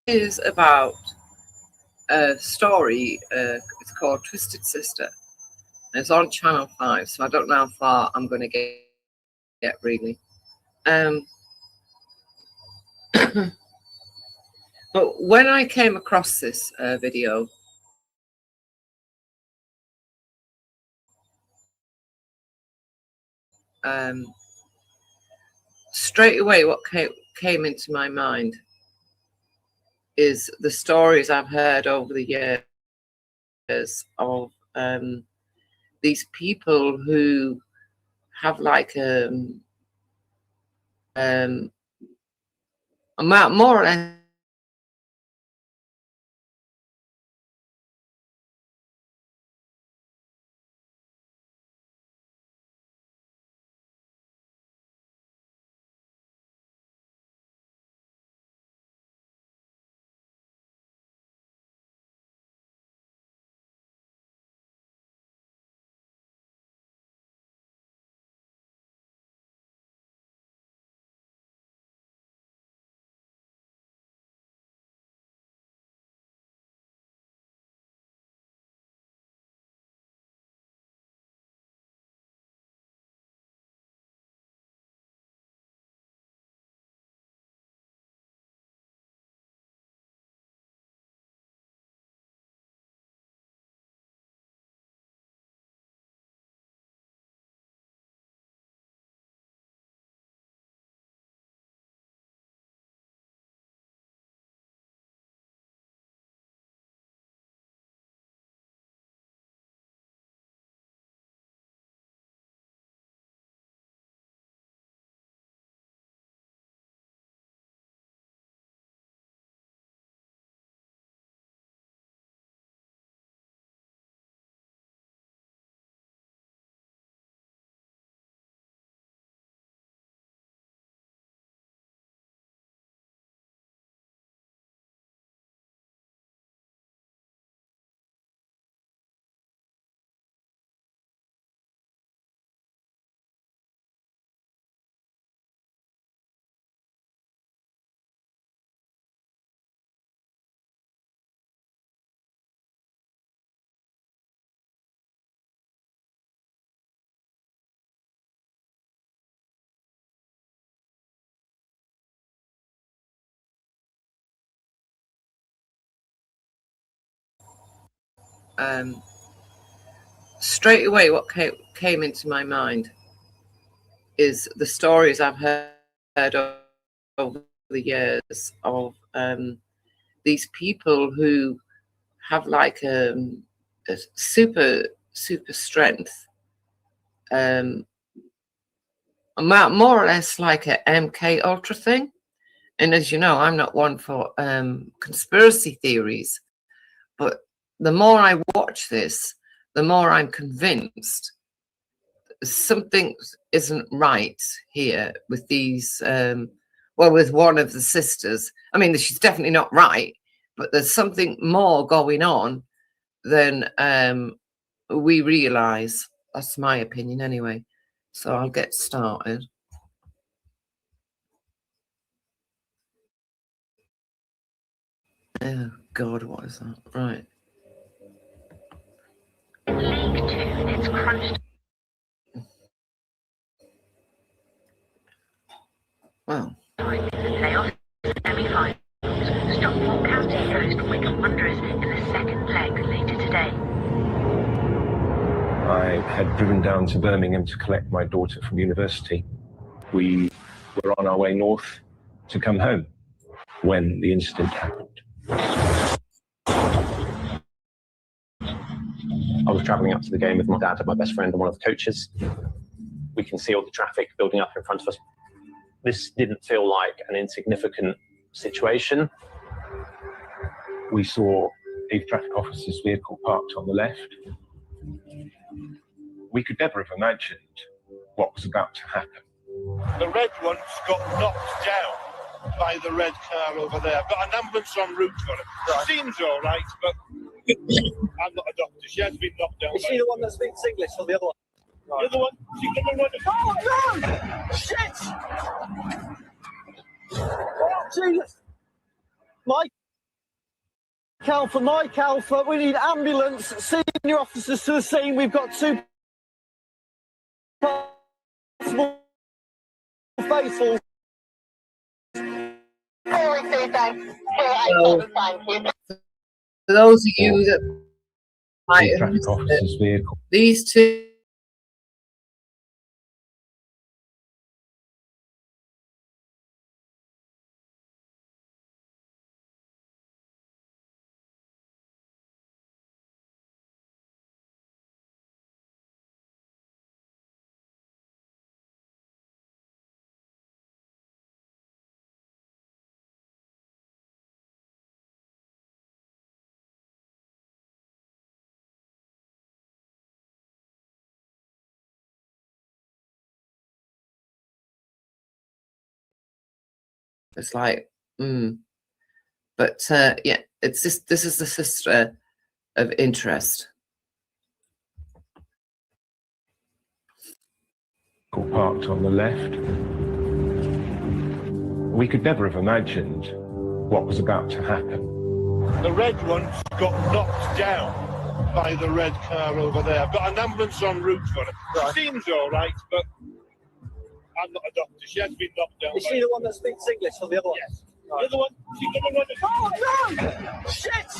is about a story. It's called Twisted Sister. And it's on Channel 5, so I don't know how far I'm going to get really. But when I came across this video, straight away what came into my mind is the stories I've heard over the years of these people who have like more or less straight away what came into my mind is the stories I've heard over the years of these people who have like a super strength, more or less like a MK Ultra thing. And as you know, I'm not one for conspiracy theories, but the more I watch this, the more I'm convinced something isn't right here with these, with one of the sisters. I mean, she's definitely not right, but there's something more going on than we realize. That's my opinion anyway. So I'll get started. Oh God, what is that? Right. League 2, it's crunch. Well. Playoff semi-finals. Stockport County host Wycombe Wanderers in the second leg later today. I had driven down to Birmingham to collect my daughter from university. We were on our way north to come home when the incident happened. I was travelling up to the game with my dad and my best friend and one of the coaches. We can see all the traffic building up in front of us. This didn't feel like an insignificant situation. We saw a traffic officer's vehicle parked on the left. We could never have imagined what was about to happen. The red one's got knocked down by the red car over there. I've got an ambulance en route for it. Right. Seems all right, but I'm not a doctor. She has been knocked down. Is she the one that speaks English or the other one? Right. The other one? She's the one. Oh, no! Shit! Oh, Jesus! Mike? Alpha, Mike Alpha, we need ambulance, senior officers to the scene. We've got 2 possible fatals. For those of you that might have Traffic missed officer's it, vehicle. these two it's like, but yeah, it's just, this is the sister of interest. Parked on the left. We could never have imagined what was about to happen. The red one's got knocked down by the red car over there. I've got an ambulance en route for it. She seems all right, but I'm not a doctor. She has been knocked down. Is she the one that speaks English or the other one? Yes. The other one, she's the one that... Oh no! Shit!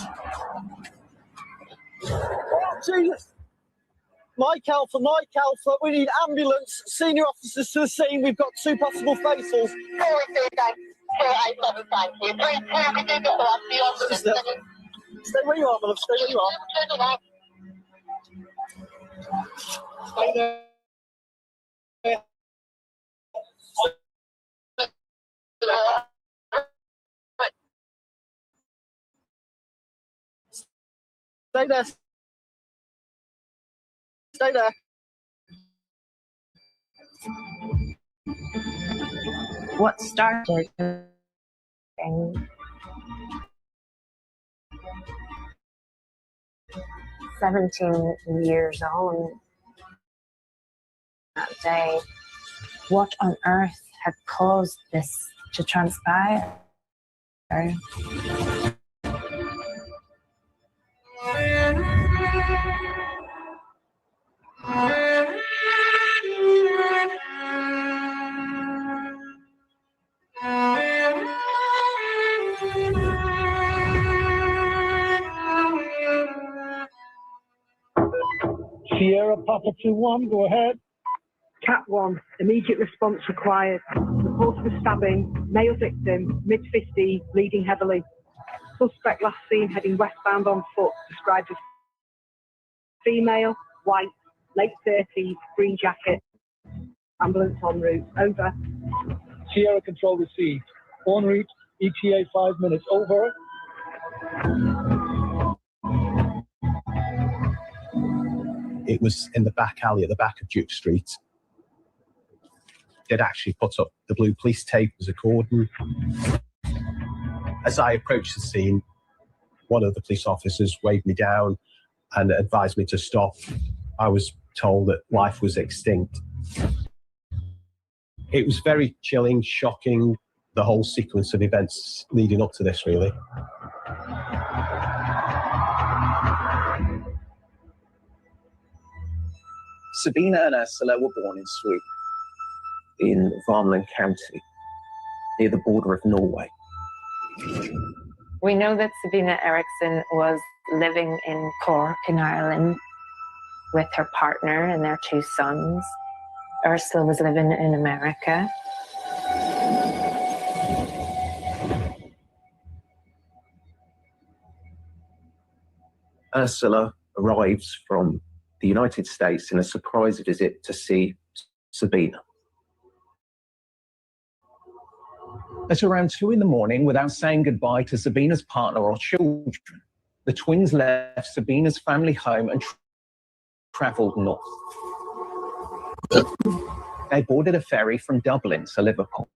Oh Jesus! Mike Alpha, we need ambulance, senior officers to the scene. We've got 2 possible fatals. Stay where you are, my love, stay where you are. Stay there. Stay there. Stay there. What started in 17 years on that day, what on earth had caused this to transpire? Sierra Papa 2-1, go ahead. Cat 1, immediate response required. Report of a stabbing, male victim, mid-50s, bleeding heavily. Suspect last seen heading westbound on foot, described as female, white, late 30s, green jacket. Ambulance en route. Over. Sierra Control received. En route, ETA 5 minutes. Over. It was in the back alley at the back of Duke Street. They'd actually put up the blue police tape as a cordon. As I approached the scene, one of the police officers waved me down and advised me to stop. I was told that life was extinct. It was very chilling, shocking, the whole sequence of events leading up to this, really. Sabina and Ursula were born in Sweden, in Värmland County, near the border of Norway. We know that Sabina Eriksson was living in Cork in Ireland with her partner and their 2 sons. Ursula was living in America. Ursula arrives from the United States in a surprise visit to see Sabina. At around 2 in the morning, without saying goodbye to Sabina's partner or children, the twins left Sabina's family home and travelled north. They boarded a ferry from Dublin to Liverpool.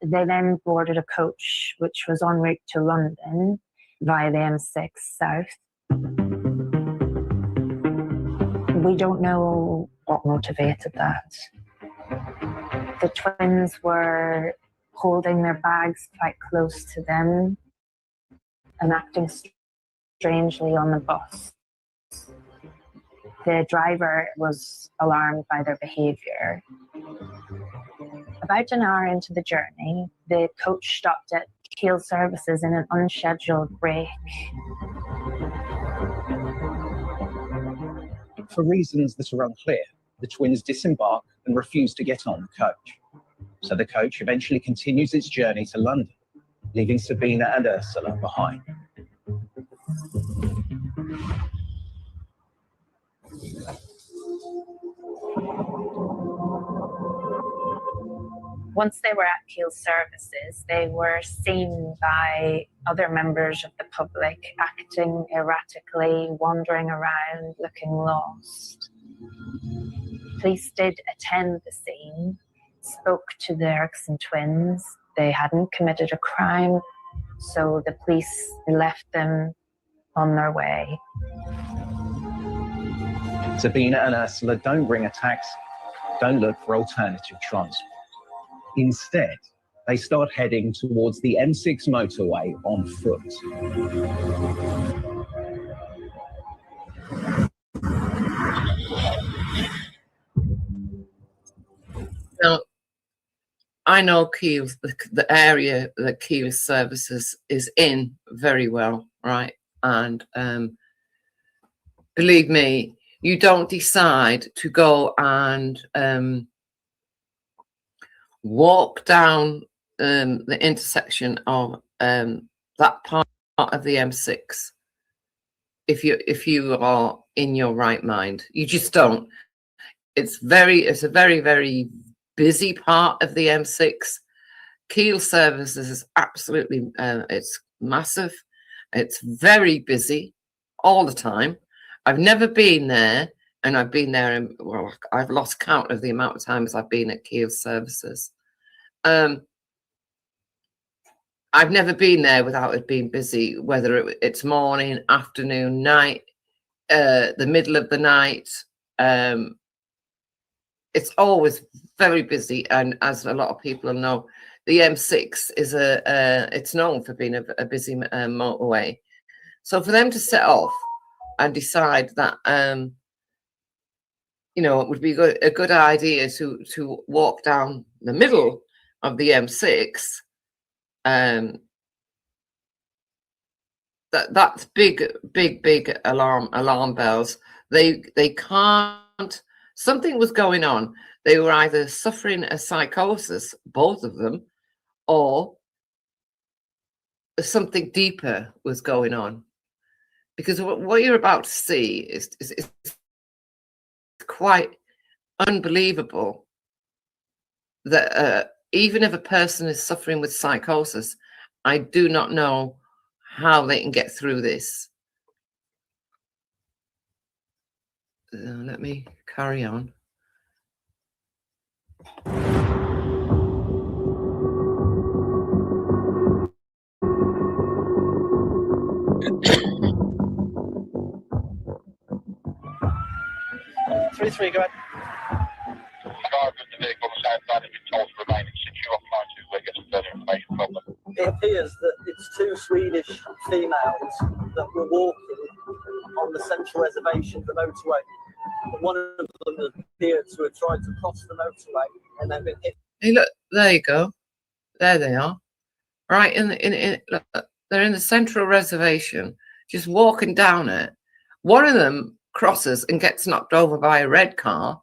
They then boarded a coach which was en route to London via the M6 south. We don't know what motivated that. The twins were holding their bags quite close to them and acting strangely on the bus. The driver was alarmed by their behaviour. About an hour into the journey, the coach stopped at Keele Services in an unscheduled break. For reasons that are unclear, the twins disembark and refuse to get on the coach. So the coach eventually continues its journey to London, leaving Sabina and Ursula behind. Once they were at Keele Services, they were seen by other members of the public acting erratically, wandering around, looking lost. Police did attend the scene, spoke to the Erickson twins. They hadn't committed a crime, so the police left them on their way. Sabina and Ursula don't bring a taxi, don't look for alternative transport. Instead, they start heading towards the M6 motorway on foot. Now, I know Keele, the area that Keele Services is in very well, right? And believe me, you don't decide to go and walk down the intersection of that part of the M6 if you are in your right mind. You just don't. It's a very, very busy part of the M6. Keele Services is absolutely it's massive. It's very busy all the time. I've never been there, and I've been there well, I've lost count of the amount of times I've been at Keele Services. I've never been there without it being busy, whether it's morning, afternoon, night, the middle of the night. It's always very busy, and as a lot of people know, the M6 is it's known for being a busy motorway. So for them to set off and decide that you know, it would be a good idea to walk down the middle of the M6, that's big alarm bells. They can't. Something was going on. They were either suffering a psychosis, both of them, or something deeper was going on. Because what you're about to see is quite unbelievable. That even if a person is suffering with psychosis, I do not know how they can get through this. Let me carry on. Three, go ahead. It appears that it's two Swedish females that were walking on the central reservation of the motorway. One of them appeared to have tried to cross the motorway and then been hit. Hey, look, there you go. There they are. Right look, they're in the central reservation, just walking down it. One of them crosses and gets knocked over by a red car.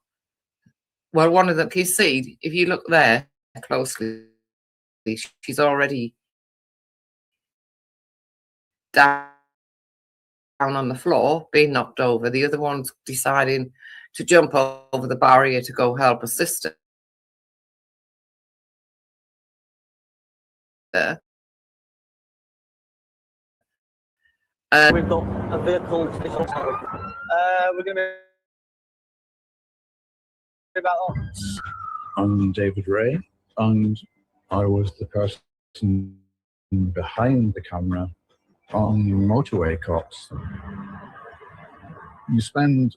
Well, one of them, can you see, if you look there closely, she's already down on the floor, being knocked over. The other one's deciding to jump over the barrier to go help her sister. We've got a vehicle. We're going to be about on. I'm David Ray, and I was the person behind the camera on motorway cops. You spend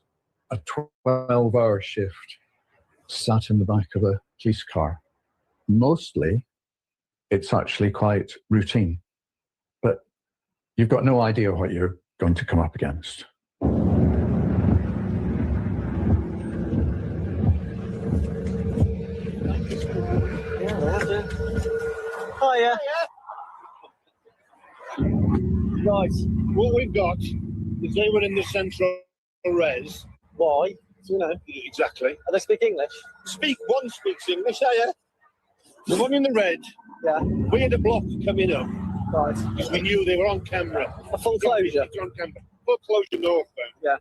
a 12-hour shift sat in the back of a police car. Mostly, it's actually quite routine, but you've got no idea what you're going to come up against. Hiya. Right. What we've got is they were in the central res. Why? You know. Exactly. And they speak English? One speaks English, yeah. The one in the red. Yeah. We had a block coming up. Right. Because we knew they were on camera. A full closure? On camera. Full closure northbound. Yeah.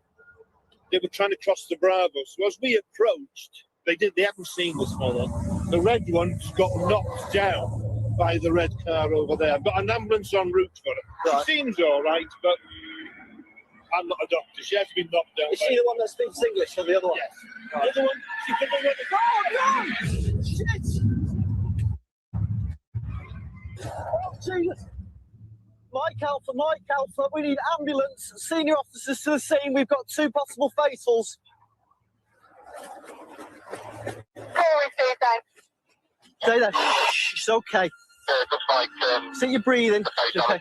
They were trying to cross the Bravo. So as we approached, they haven't seen this fella. The red one's got knocked down by the red car over there. I've got an ambulance en route for her. Right. She seems all right, but I'm not a doctor. She has been knocked down. Is she the one that speaks English or the other one? Yes. Right. The other one, she could have run. Oh, no! Shit! Oh, Jesus. Mike Alpha, we need ambulance. Senior officers to the scene. We've got 2 possible fatals. Stay there. Shh, it's okay. See you breathing. Okay.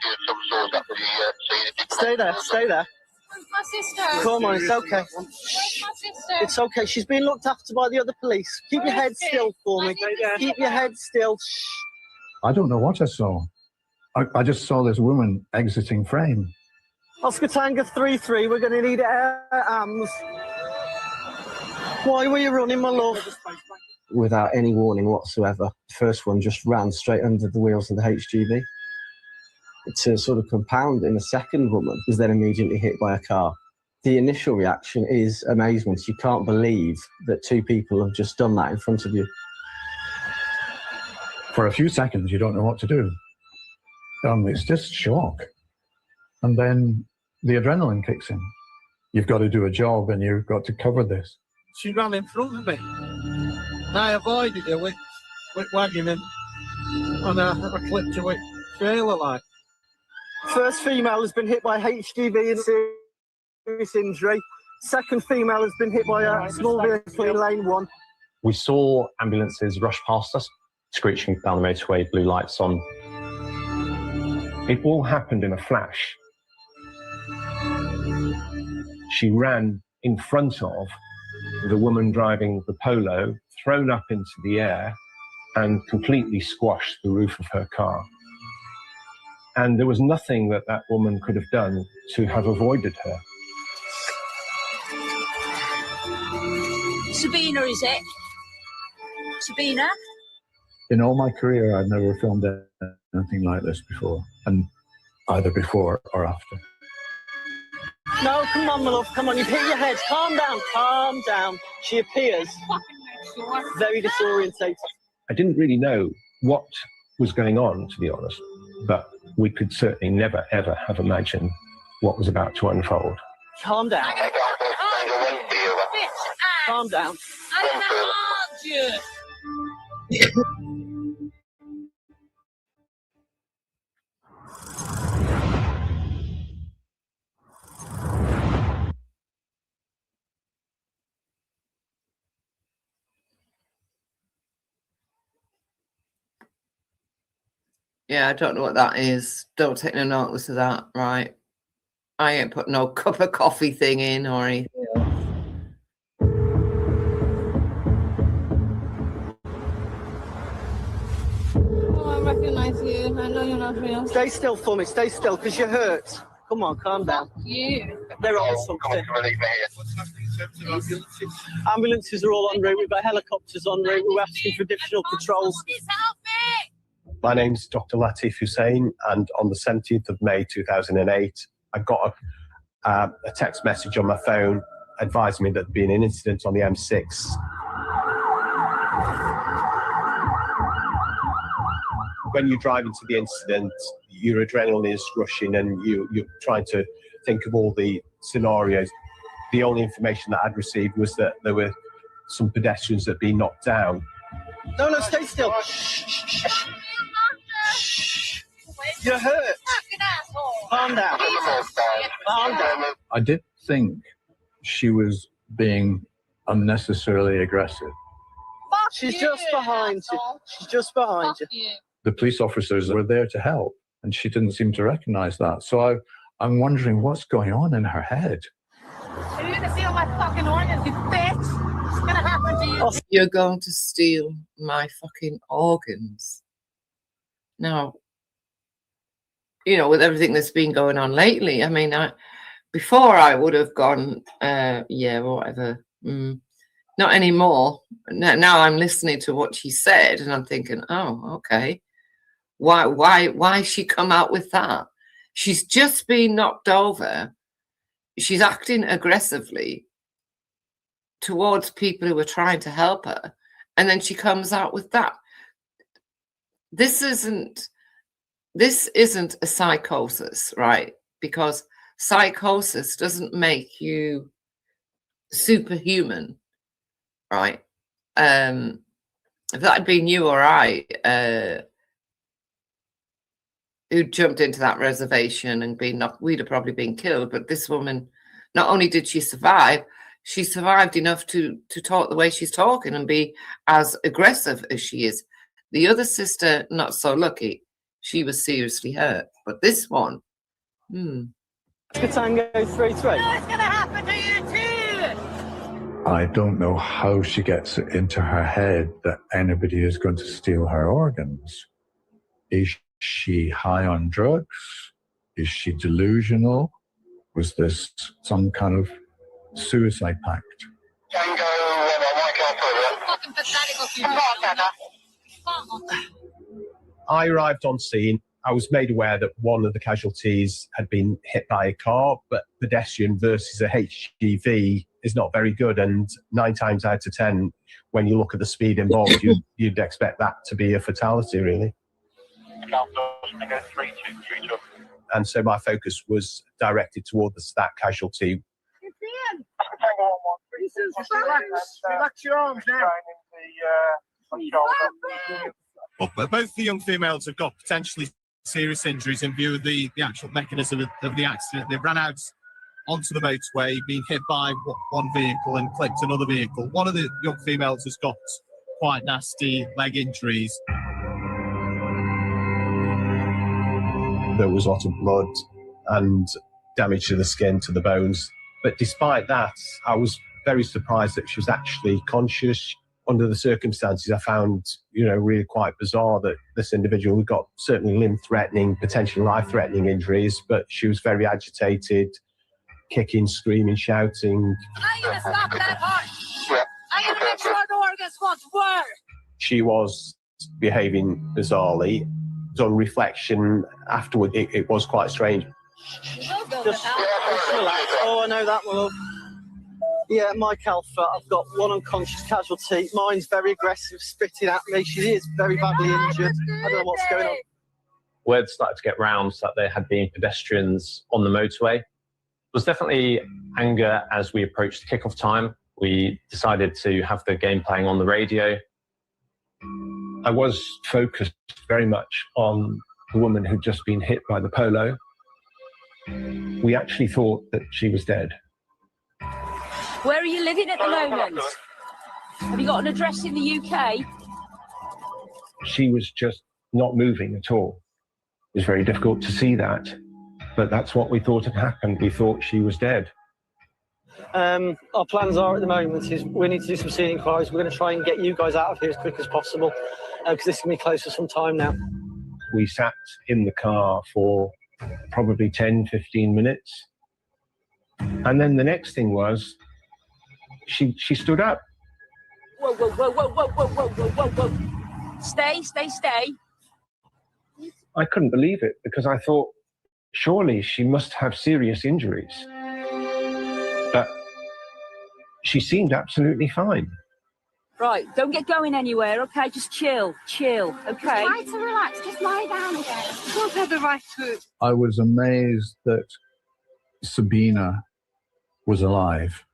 Stay there. Where's my sister? Come on, it's okay. Where's my sister? It's okay. She's being looked after by the other police. Keep your head still for me. Keep your head still. Shh. I don't know what I saw. I just saw this woman exiting frame. Oscar Tango 3-3, we're going to need AMS. Why were you running, my love? Without any warning whatsoever. The first one just ran straight under the wheels of the HGV. To sort of compound in, the second woman was then immediately hit by a car. The initial reaction is amazement. You can't believe that 2 people have just done that in front of you. For a few seconds, you don't know what to do. It's just shock. And then the adrenaline kicks in. You've got to do a job and you've got to cover this. She ran in front of me. I avoided her with wagging him. And I clipped her with trailer like. First female has been hit by HGV and serious injury. Second female has been hit by a small vehicle in lane 1. We saw ambulances rush past us, screeching down the motorway, blue lights on. It all happened in a flash. She ran in front of the woman driving the Polo, thrown up into the air, and completely squashed the roof of her car. And there was nothing that that woman could have done to have avoided her. Sabina, is it? Sabina? In all my career, I've never filmed anything like this before, and either before or after. No, come on, my love, come on, you've hit your head. Calm down. She appears very disorientated. I didn't really know what was going on, to be honest, but we could certainly never, ever have imagined what was about to unfold. Calm down. Calm down. I can't you. Yeah, I don't know what that is. Don't take no notice of that, right? I ain't put no cup of coffee thing in or anything else. Oh, I recognise you. I know you're not real. Stay still for me, stay still, because you're hurt. Come on, calm down. You. They're on something. Ambulances are all en route. We've got helicopters en route. We're asking for additional patrols. Help me! My name's Dr. Latif Hussain, and on the 17th of May 2008, I got a text message on my phone advising me that there'd been an incident on the M6. When you drive into the incident, your adrenaline is rushing and you're trying to think of all the scenarios. The only information that I'd received was that there were some pedestrians that had been knocked down. No, stay still. You're hurt. Calm down. I did think she was being unnecessarily aggressive. She's just behind you. She's just behind you. The police officers were there to help, and she didn't seem to recognize that. So I'm wondering what's going on in her head. Are you gonna steal my fucking organs, you bitch? What's gonna happen to you? You're going to steal my fucking organs. Now, you know, with everything that's been going on lately, I mean, before I would have gone, yeah, whatever. Not anymore. Now I'm listening to what she said, and I'm thinking, oh, okay. Why she come out with that? She's just been knocked over. She's acting aggressively towards people who are trying to help her, and then she comes out with that. This isn't a psychosis, right? Because psychosis doesn't make you superhuman, right? If that had been you or I who jumped into that reservation and been knocked, we'd have probably been killed. But this woman, not only did she survive, she survived enough to talk the way she's talking and be as aggressive as she is. The other sister, not so lucky. She was seriously hurt. But this one, Tango 3-3. What's gonna happen to you too? I don't know how she gets it into her head that anybody is going to steal her organs. Is she high on drugs? Is she delusional? Was this some kind of suicide pact? Fucking pathetic of you. I arrived on scene. I was made aware that one of the casualties had been hit by a car, but pedestrian versus a HGV is not very good. And 9 times out of 10, when you look at the speed involved, you'd expect that to be a fatality, really. And so my focus was directed towards that casualty. Relax your arms now. But both the young females have got potentially serious injuries in view of the actual mechanism of the accident. They ran out onto the motorway, being hit by one vehicle and clipped another vehicle. One of the young females has got quite nasty leg injuries. There was a lot of blood and damage to the skin, to the bones. But despite that, I was very surprised that she was actually conscious. Under the circumstances, I found, really quite bizarre that this individual who got certainly limb-threatening, potentially life-threatening injuries, but she was very agitated, kicking, screaming, shouting. I'm gonna stop that heart. I'm gonna make sure the organs won't work. She was behaving bizarrely. On reflection, afterward, it was quite strange. Just relax. Oh, I know that one. Yeah, Mike Alpha, I've got one unconscious casualty. Mine's very aggressive, spitting at me. She is very badly injured. I don't know what's going on. Word started to get round that there had been pedestrians on the motorway. There was definitely anger as we approached the kickoff time. We decided to have the game playing on the radio. I was focused very much on the woman who'd just been hit by the polo. We actually thought that she was dead. Where are you living at the moment? Have you got an address in the UK? She was just not moving at all. It was very difficult to see that, but that's what we thought had happened. We thought she was dead. Our plans are at the moment is we need to do some scene inquiries. We're going to try and get you guys out of here as quick as possible because this can be close for some time now. We sat in the car for probably 10, 15 minutes. And then the next thing was, she stood up. Whoa, whoa, whoa, whoa, whoa, whoa, whoa, whoa, whoa, whoa. Stay. I couldn't believe it because I thought, surely she must have serious injuries. But she seemed absolutely fine. Right, don't get going anywhere, okay? Just chill, okay? Try to relax, just lie down again. You don't have the right to. I was amazed that Sabina was alive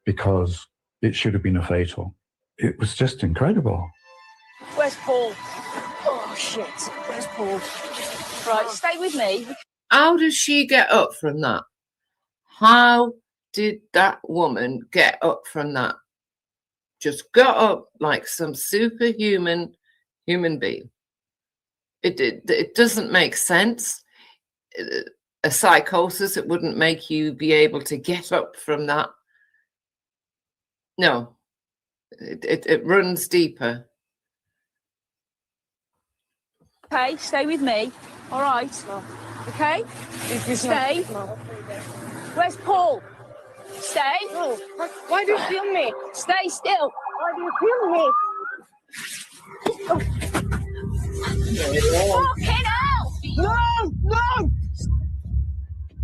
because it should have been a fatal. It was just incredible. Where's Paul? Oh, shit. Where's Paul? Right, stay with me. How does she get up from that? How did that woman get up from that? Just got up like some superhuman human being. It doesn't make sense. A psychosis, it wouldn't make you be able to get up from that. No, it runs deeper. Okay, stay with me. All right. Okay? Stay. Where's Paul? Stay. No. Why do you film me? Stay still. Why do you film me? Fucking hell! No! No!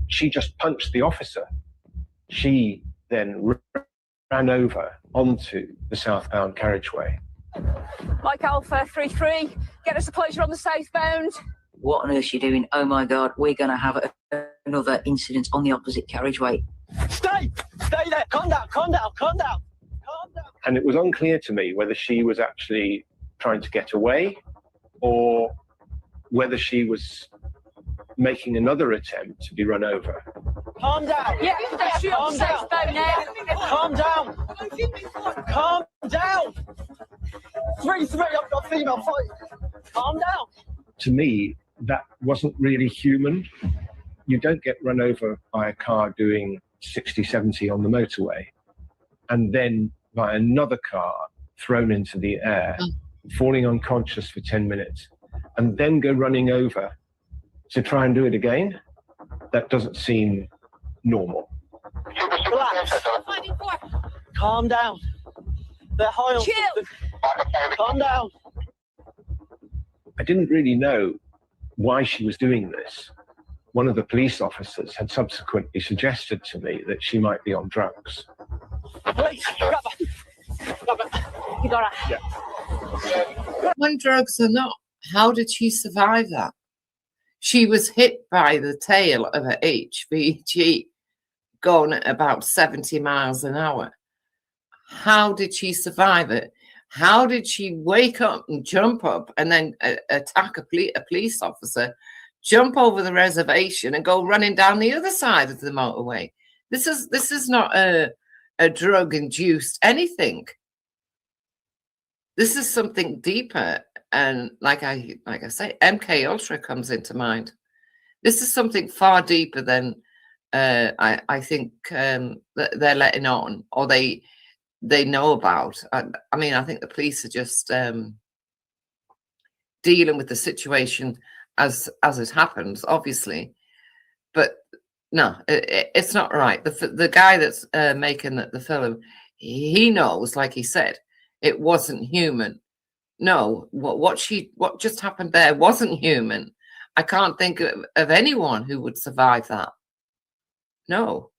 She just punched the officer. She then ran over onto the southbound carriageway. Mike Alpha 3-3, get us a closure on the southbound. What on earth are you doing? Oh my God, we're going to have another incident on the opposite carriageway. Stay! Stay there! Calm down, calm down, calm down! Calm down! And it was unclear to me whether she was actually trying to get away or whether she was making another attempt to be run over. Calm down! Yeah, calm down! Calm down! Calm down! 3-3, I've got female fight! Calm down! To me, that wasn't really human. You don't get run over by a car doing 60, 70 on the motorway and then by another car thrown into the air, falling unconscious for 10 minutes, and then go running over to try and do it again. That doesn't seem normal. Relax. Calm down. They're high on something. Calm down. I didn't really know why she was doing this. One of the police officers had subsequently suggested to me that she might be on drugs. Wait, grab her. Grab her. You got her. Yeah. On drugs or not, how did she survive that? She was hit by the tail of a HVG going at about 70 miles an hour. How did she survive it? How did she wake up and jump up and then attack a police officer, jump over the reservation and go running down the other side of the motorway? This is not a drug-induced anything. This is something deeper. And like I say, MK Ultra comes into mind. This is something far deeper than I think that they're letting on, or they know about. I mean, I think the police are just dealing with the situation as it happens, obviously. But no, it's not right. The guy that's making the film, he knows, like he said, it wasn't human. No, what just happened there wasn't human. I can't think of anyone who would survive that. No.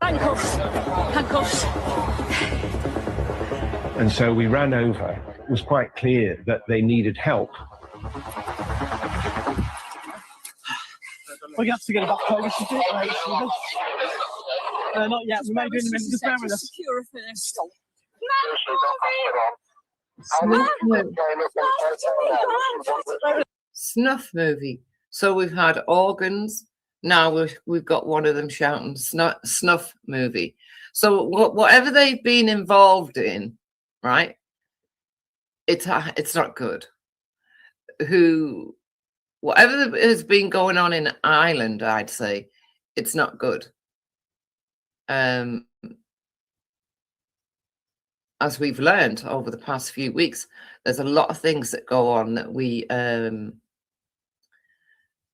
Handcuffs. Handcuffs. And so we ran over. It was quite clear that they needed help. We have to get a back over. Not yet. We may be in a minute. Just bear with us. Secure first. Snuff movie. So we've had organs. Now we've got one of them shouting snuff movie. So whatever they've been involved in, right? It's not good. Whatever has been going on in Ireland, I'd say it's not good. As we've learned over the past few weeks, there's a lot of things that go on that we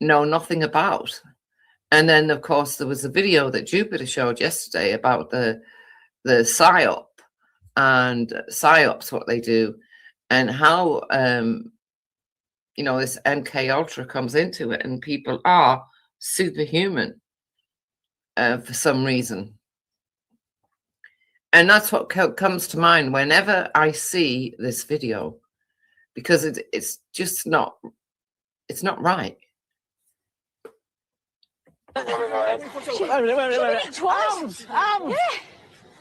know nothing about. And then, of course, there was a video that Jupiter showed yesterday about the PSYOP and PSYOPs, what they do, and how this MK Ultra comes into it, and people are superhuman for some reason. And that's what comes to mind whenever I see this video, because it's just not, it's not right. Wait a minute. Arms! Arms!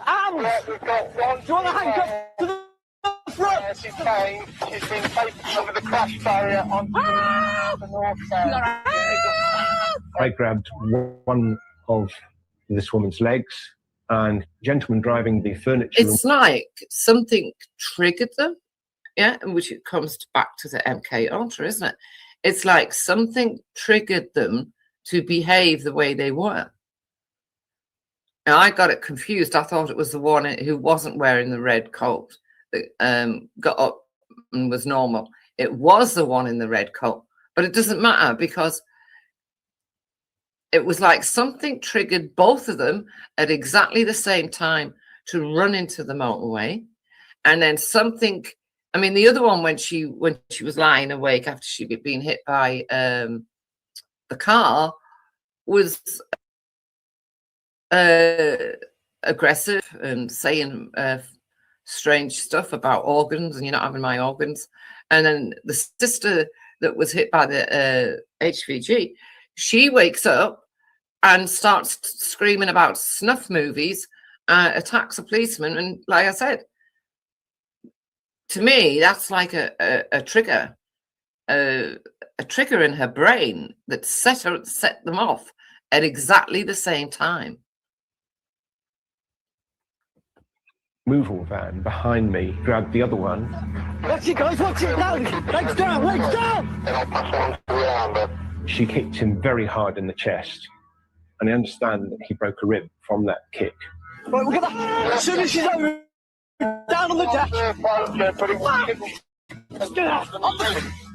Arms! Do you want the handcuff to the front? She's been taken over the crash barrier on the north side. I grabbed one of this woman's legs, and gentleman driving the furniture. It's like something triggered them, yeah, and which it comes back to the MK Ultra, isn't it? It's like something triggered them to behave the way they were. And I got it confused. I thought it was the one who wasn't wearing the red coat that got up and was normal. It was the one in the red coat, but it doesn't matter because it was like something triggered both of them at exactly the same time to run into the motorway. And then something, I mean, the other one, when she was lying awake after she'd been hit by the car, was aggressive and saying strange stuff about organs, and you're not having my organs. And then the sister that was hit by the HVG, she wakes up and starts screaming about snuff movies, attacks a policeman. And like I said, to me, that's like a trigger, a trigger in her brain that set them off at exactly the same time. Removal van behind me grabbed the other one. Watch it, guys, watch it! Now! Legs down, legs down! She kicked him very hard in the chest, and I understand that he broke a rib from that kick. Right, we'll get that. As soon as she's over, down on the deck. Get out!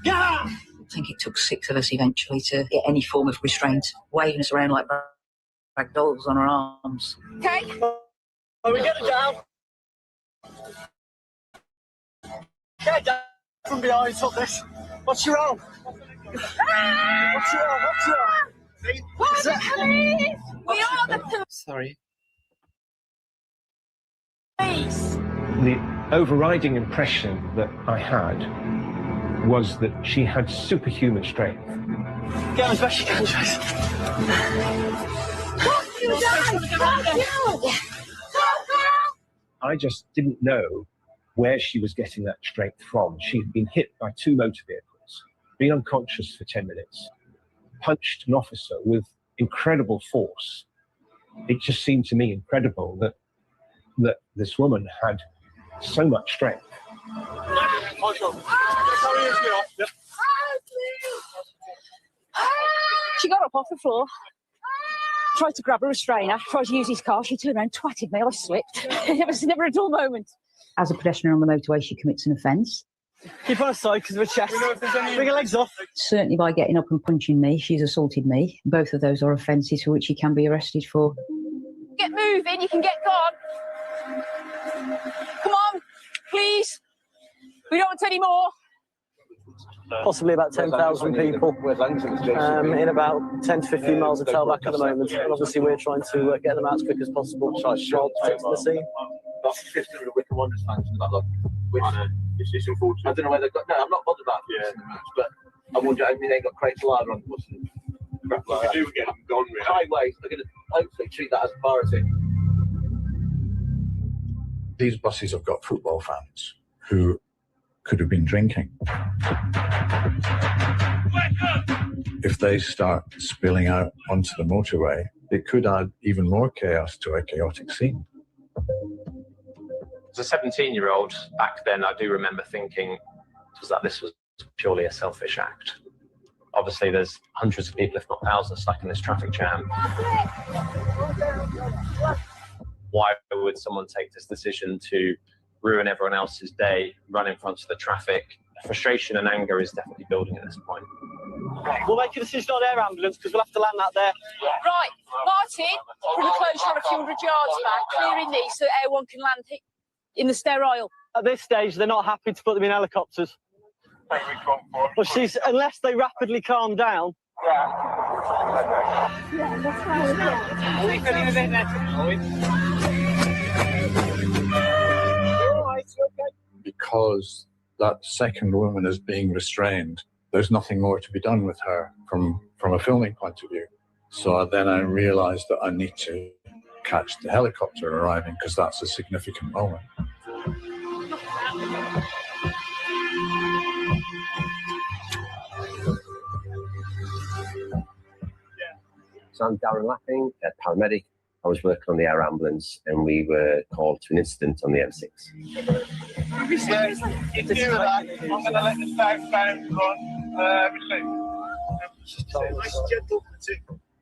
Get out! I think it took 6 of us eventually to get any form of restraint, waving us around like rag dolls on our arms. Okay. Oh, we get it down. Get down from behind, stop this. What's your own? What's your own? What's your own? We're the police! We are the police! Sorry. The overriding impression that I had was that she had superhuman strength. Get as best you can, Chase. Fuck you, guys! Fuck you! I just didn't know where she was getting that strength from. She'd been hit by 2 motor vehicles, been unconscious for 10 minutes, punched an officer with incredible force. It just seemed to me incredible that this woman had so much strength. She got up off the floor, tried to grab a restrainer, tried to use his car. She turned around, twatted me, I slipped. It was never a dull moment. As a pedestrian on the motorway, she commits an offence. Keep on her side because of her chest. Bring her legs off. Certainly by getting up and punching me, she's assaulted me. Both of those are offences for which she can be arrested for. Get moving, you can get gone. Come on, please. We don't want any more. Possibly about 10,000 people in about 10 to 15 miles of tailback at the moment. And obviously we're trying to get them out as quick as possible while protecting the scene. That's 15 of the Wicker Wonders fans in that lot. It's unfortunate. I don't know where they've got. No, I'm not bothered about it, but I wonder. I mean, they got crates of lava on the bus and crap like that. They do get them gone, really. Highways, they're going to hopefully treat that as a priority. These buses have got football fans who could have been drinking. If they start spilling out onto the motorway, it could add even more chaos to a chaotic scene. As a 17-year-old, back then, I do remember thinking that this was purely a selfish act. Obviously, there's hundreds of people, if not thousands, stuck in this traffic jam. Why would someone take this decision to ruin everyone else's day, run in front of the traffic? Frustration and anger is definitely building at this point. We'll make a decision on air ambulance because we'll have to land that there. Right, Martin, put a closure on a few hundred yards back, clearing these so Air 1 can land in the sterile. At this stage, they're not happy to put them in helicopters. Well, unless they rapidly calm down. Because that second woman is being restrained, there's nothing more to be done with her from a filming point of view. So then I realised that I need to catch the helicopter arriving because that's a significant moment. So I'm Darren Lapping, a paramedic I was working on the air ambulance and we were called to an incident on the M6. I'm going to let the southbound run.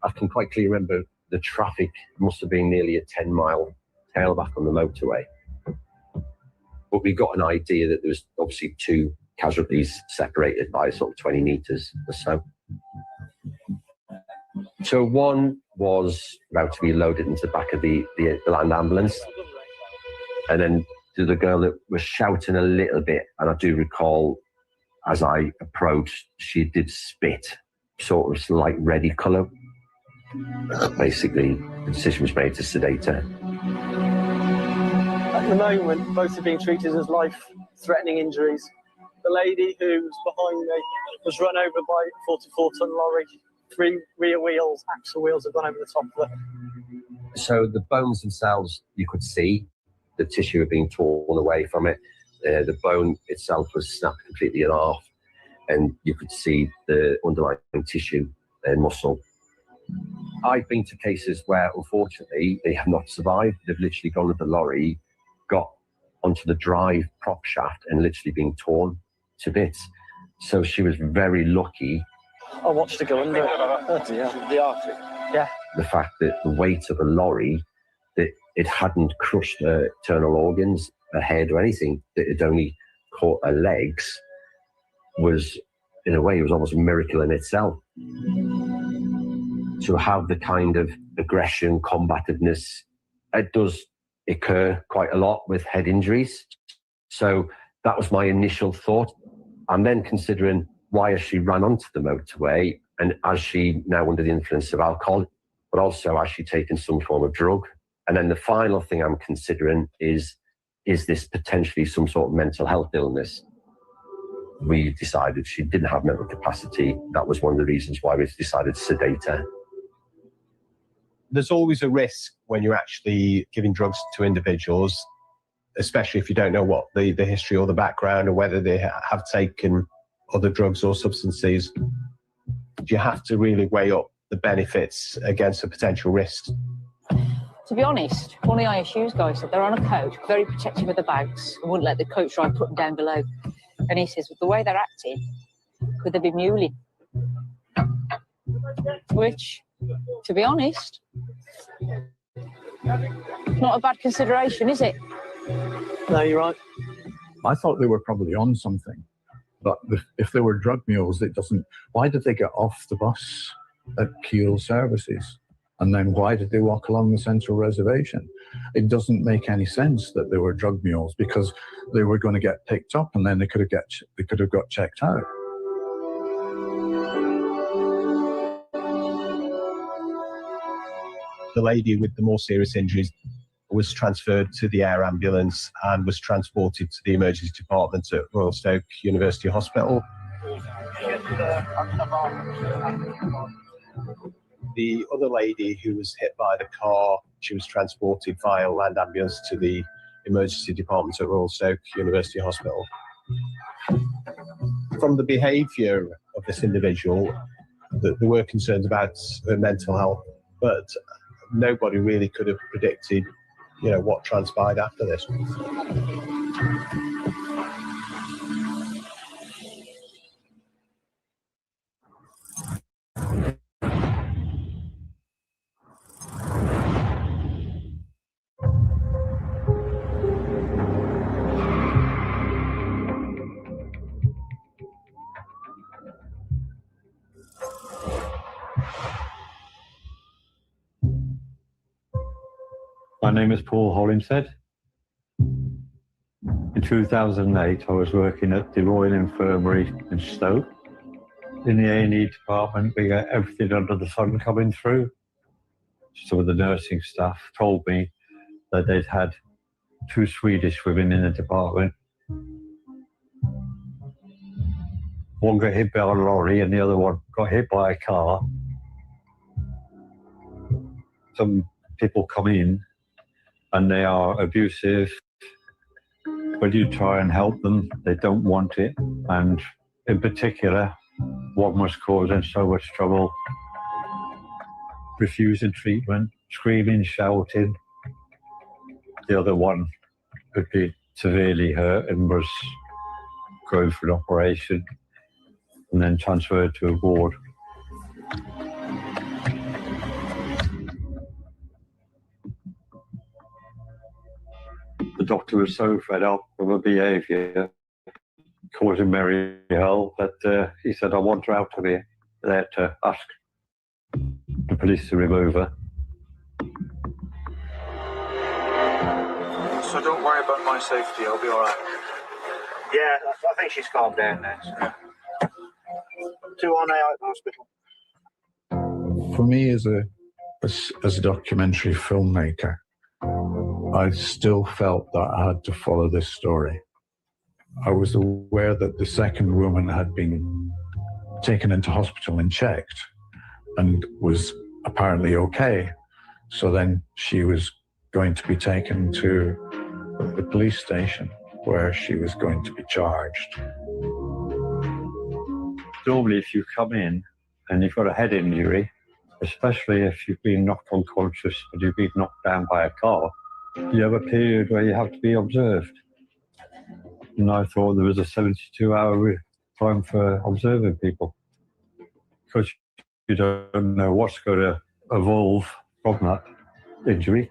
I can quite clearly remember the traffic must have been nearly a 10-mile tailback on the motorway. But we got an idea that there was obviously 2 casualties separated by sort of 20 metres or so. So one was about to be loaded into the back of the land ambulance. And then the girl that was shouting a little bit, and I do recall as I approached, she did spit, sort of like reddy colour. Basically, the decision was made to sedate her. At the moment, both are being treated as life-threatening injuries. The lady who's behind me was run over by a 44-ton lorry. 3 rear wheels, axle wheels have gone over the top of her. So the bones themselves, you could see the tissue had been torn away from it. The bone itself was snapped completely in half, and you could see the underlying tissue and muscle. I've been to cases where, unfortunately, they have not survived. They've literally gone with the lorry, got onto the drive prop shaft, and literally been torn to bits. So she was very lucky. I watched her go under. Oh dear. The Arctic. Yeah. The fact that the weight of a lorry, that it hadn't crushed her internal organs, her head or anything, that it only caught her legs, was, in a way, it was almost a miracle in itself. To have the kind of aggression, combativeness, it does occur quite a lot with head injuries. So that was my initial thought. And then considering, why has she run onto the motorway, and has she now under the influence of alcohol, but also has she taken some form of drug? And then the final thing I'm considering is this potentially some sort of mental health illness? We decided she didn't have mental capacity. That was one of the reasons why we decided to sedate her. There's always a risk when you're actually giving drugs to individuals, especially if you don't know what the history or the background, or whether they have taken other drugs or substances. You have to really weigh up the benefits against the potential risks. To be honest, one of the ISU's guys said they're on a coach, very protective of the bags, and wouldn't let the coach driver put them down below. And he says, with the way they're acting, could they be muley? Which, to be honest, not a bad consideration, is it? No, you're right. I thought they were probably on something. But if they were drug mules, it doesn't... Why did they get off the bus at Keele Services? And then why did they walk along the Central Reservation? It doesn't make any sense that they were drug mules, because they were going to get picked up and then they could have got checked out. The lady with the more serious injuries was transferred to the air ambulance and was transported to the emergency department at Royal Stoke University Hospital. The other lady who was hit by the car, she was transported via land ambulance to the emergency department at Royal Stoke University Hospital. From the behaviour of this individual, there were concerns about her mental health, but nobody really could have predicted, what transpired after this. My name is Paul Hollinshead. In 2008, I was working at the Royal Infirmary in Stoke. In the A&E department, we got everything under the sun coming through. Some of the nursing staff told me that they'd had 2 Swedish women in the department. One got hit by a lorry and the other one got hit by a car. Some people come in and they are abusive. When you try and help them, they don't want it. And in particular, one was causing so much trouble, refusing treatment, screaming, shouting. The other one had been severely hurt and was going for an operation and then transferred to a ward. The doctor was so fed up with her behaviour, causing Mary hell, that he said, I want her out of here. They had to ask the police to remove her. So don't worry about my safety, I'll be alright. Yeah, I think she's calmed down now. So. 2 on out of the hospital. For me, as a documentary filmmaker, I still felt that I had to follow this story. I was aware that the second woman had been taken into hospital and checked and was apparently okay. So then she was going to be taken to the police station where she was going to be charged. Normally, if you come in and you've got a head injury, especially if you've been knocked unconscious and you've been knocked down by a car, you have a period where you have to be observed. And I thought there was a 72-hour time for observing people, because you don't know what's going to evolve from that injury.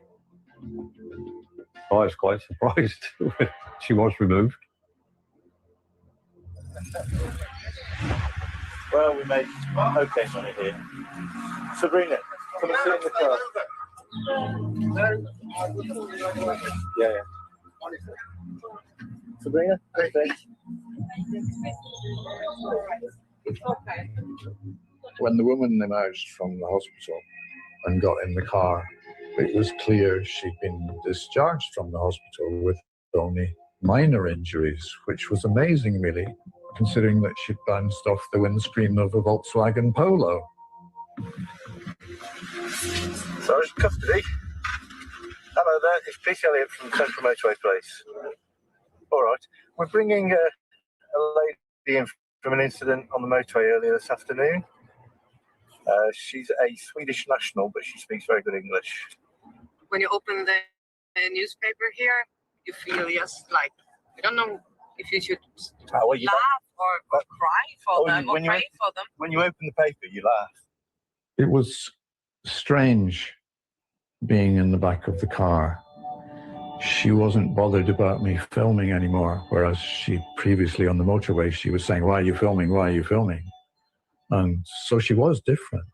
I was quite surprised when she was removed. Well, we made okay money here. Sabrina, come and sit in the car. Yeah. Sabrina, okay. When the woman emerged from the hospital and got in the car, it was clear she'd been discharged from the hospital with only minor injuries, which was amazing, really, considering that she'd bounced off the windscreen of a Volkswagen Polo. Sergeant Custody. Hello there, it's Police Elliot from Central Motorway Police. All right, we're bringing a lady in from an incident on the motorway earlier this afternoon. She's a Swedish national, but she speaks very good English. When you open the newspaper here, you feel just like, I don't know if you should laugh or cry for them or pray for them. When you open the paper, you laugh. It was strange being in the back of the car. She wasn't bothered about me filming anymore, whereas she previously on the motorway, she was saying, why are you filming? Why are you filming? And so she was different.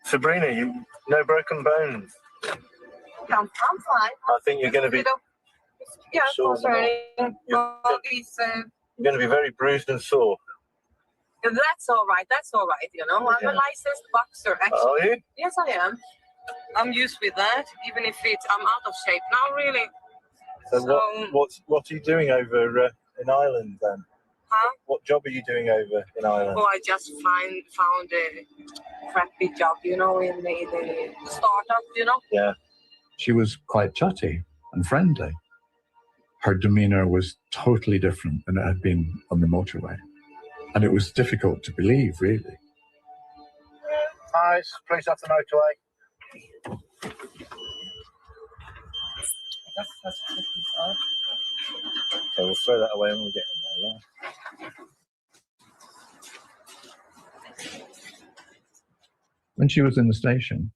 Sabrina, you no broken bones. I'm fine. I think you're going to be... Yeah, concerning these... You're going to be very bruised and sore. That's all right, you know. I'm a licensed boxer, actually. Are you? Yes, I am. I'm used with that, even if I'm out of shape now, really. So what are you doing over in Ireland then? Huh? What job are you doing over in Ireland? Oh, I just found a crappy job, you know, in the startup, you know. Yeah. She was quite chatty and friendly. Her demeanour was totally different than it had been on the motorway. And it was difficult to believe, really. Hi, police off the motorway. So we'll throw that away when we get in there, yeah? When she was in the station,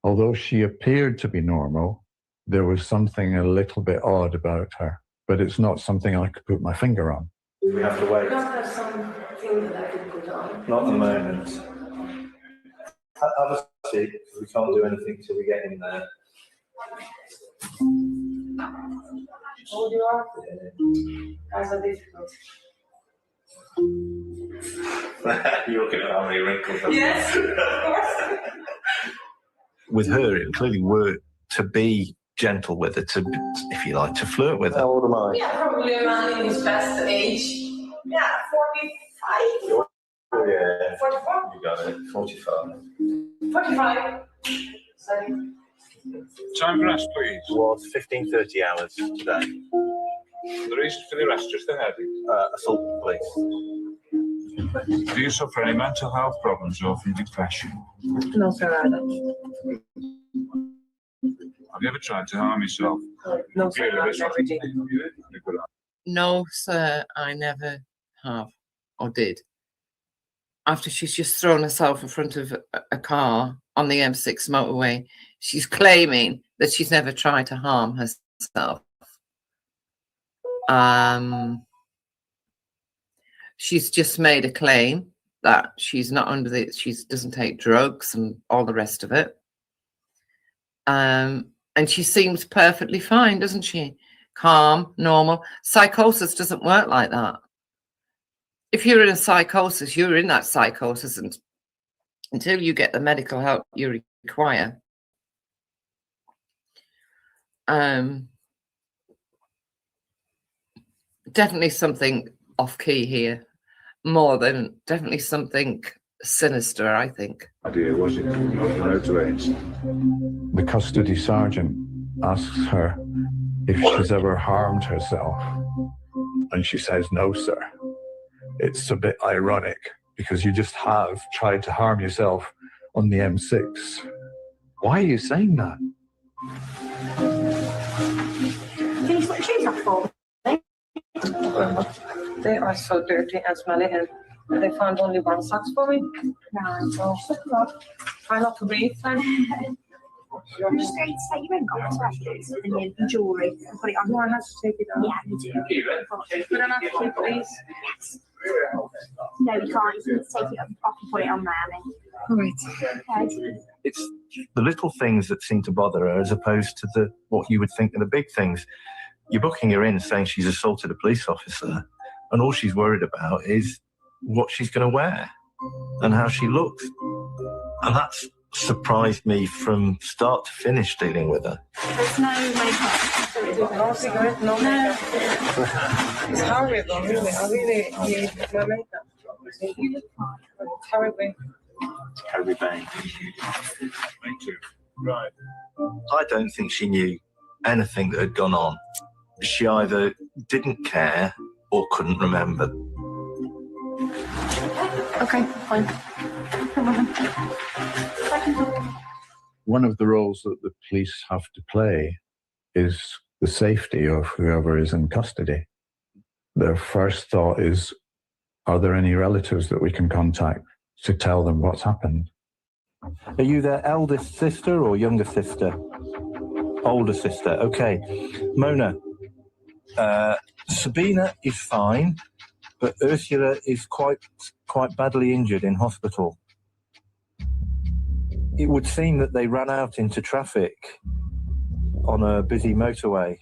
although she appeared to be normal, there was something a little bit odd about her, but it's not something I could put my finger on. We have to wait. You don't have something that I can put on? Not at the moment. Have a seat, because we can't do anything till we get in there. Hold you up. Guys are difficult. You're looking at how many wrinkles. Yes, of course. With her, it clearly worked to be gentle with her, to, if you like, to flirt with her. How old am I? Yeah, probably a man in his best age. Yeah, 45. Oh, yeah. 44? You got it. 45. 45. Sorry. Time for rest, please. Was 15:30 hours today. The reason for the arrest, just the heading? Assault, please. Do you suffer any mental health problems or from depression? No, sir, I don't. Have you ever tried to harm yourself? No, sir, I never did. No, sir, I never have or did. After she's just thrown herself in front of a car on the M6 motorway, she's claiming that she's never tried to harm herself. She's just made a claim that she's not under the, she doesn't take drugs and all the rest of it. And she seems perfectly fine, doesn't she? Calm, normal. Psychosis doesn't work like that. If you're in a psychosis, you're in that psychosis, and until you get the medical help you require. Definitely something off key here, more than definitely something sinister, I think. Idea was it? The custody sergeant asks her if she's ever harmed herself, and she says no, sir. It's a bit ironic because you just have tried to harm yourself on the M6. Why are you saying that? Can you put shoes off for me? They are so dirty and smelly, and they found only one socks for me. Right, so try not to breathe. I'm just going to say you ain't got to have this and your jewellery and put it on. No, I have to take it off. Yeah, you do. Put it on, please. No, you can't. You can take it off and put it on there. Right. Okay. It's the little things that seem to bother her as opposed to the what you would think are the big things. You're booking her in saying she's assaulted a police officer, and all she's worried about is what she's going to wear and how she looks. And that's surprised me from start to finish dealing with her. There's no makeup. No cigarette, no makeup. It's horrible, really. I really need my makeup. You look fine. It's horrible. Carrie Bain. Me too. Right. I don't think she knew anything that had gone on. She either didn't care or couldn't remember. Okay, fine. One of the roles that the police have to play is the safety of whoever is in custody. Their first thought is, are there any relatives that we can contact to tell them what's happened? Are you their eldest sister or younger sister? Older sister, okay. Mona, Sabina is fine, but Ursula is quite badly injured in hospital. It would seem that they ran out into traffic on a busy motorway.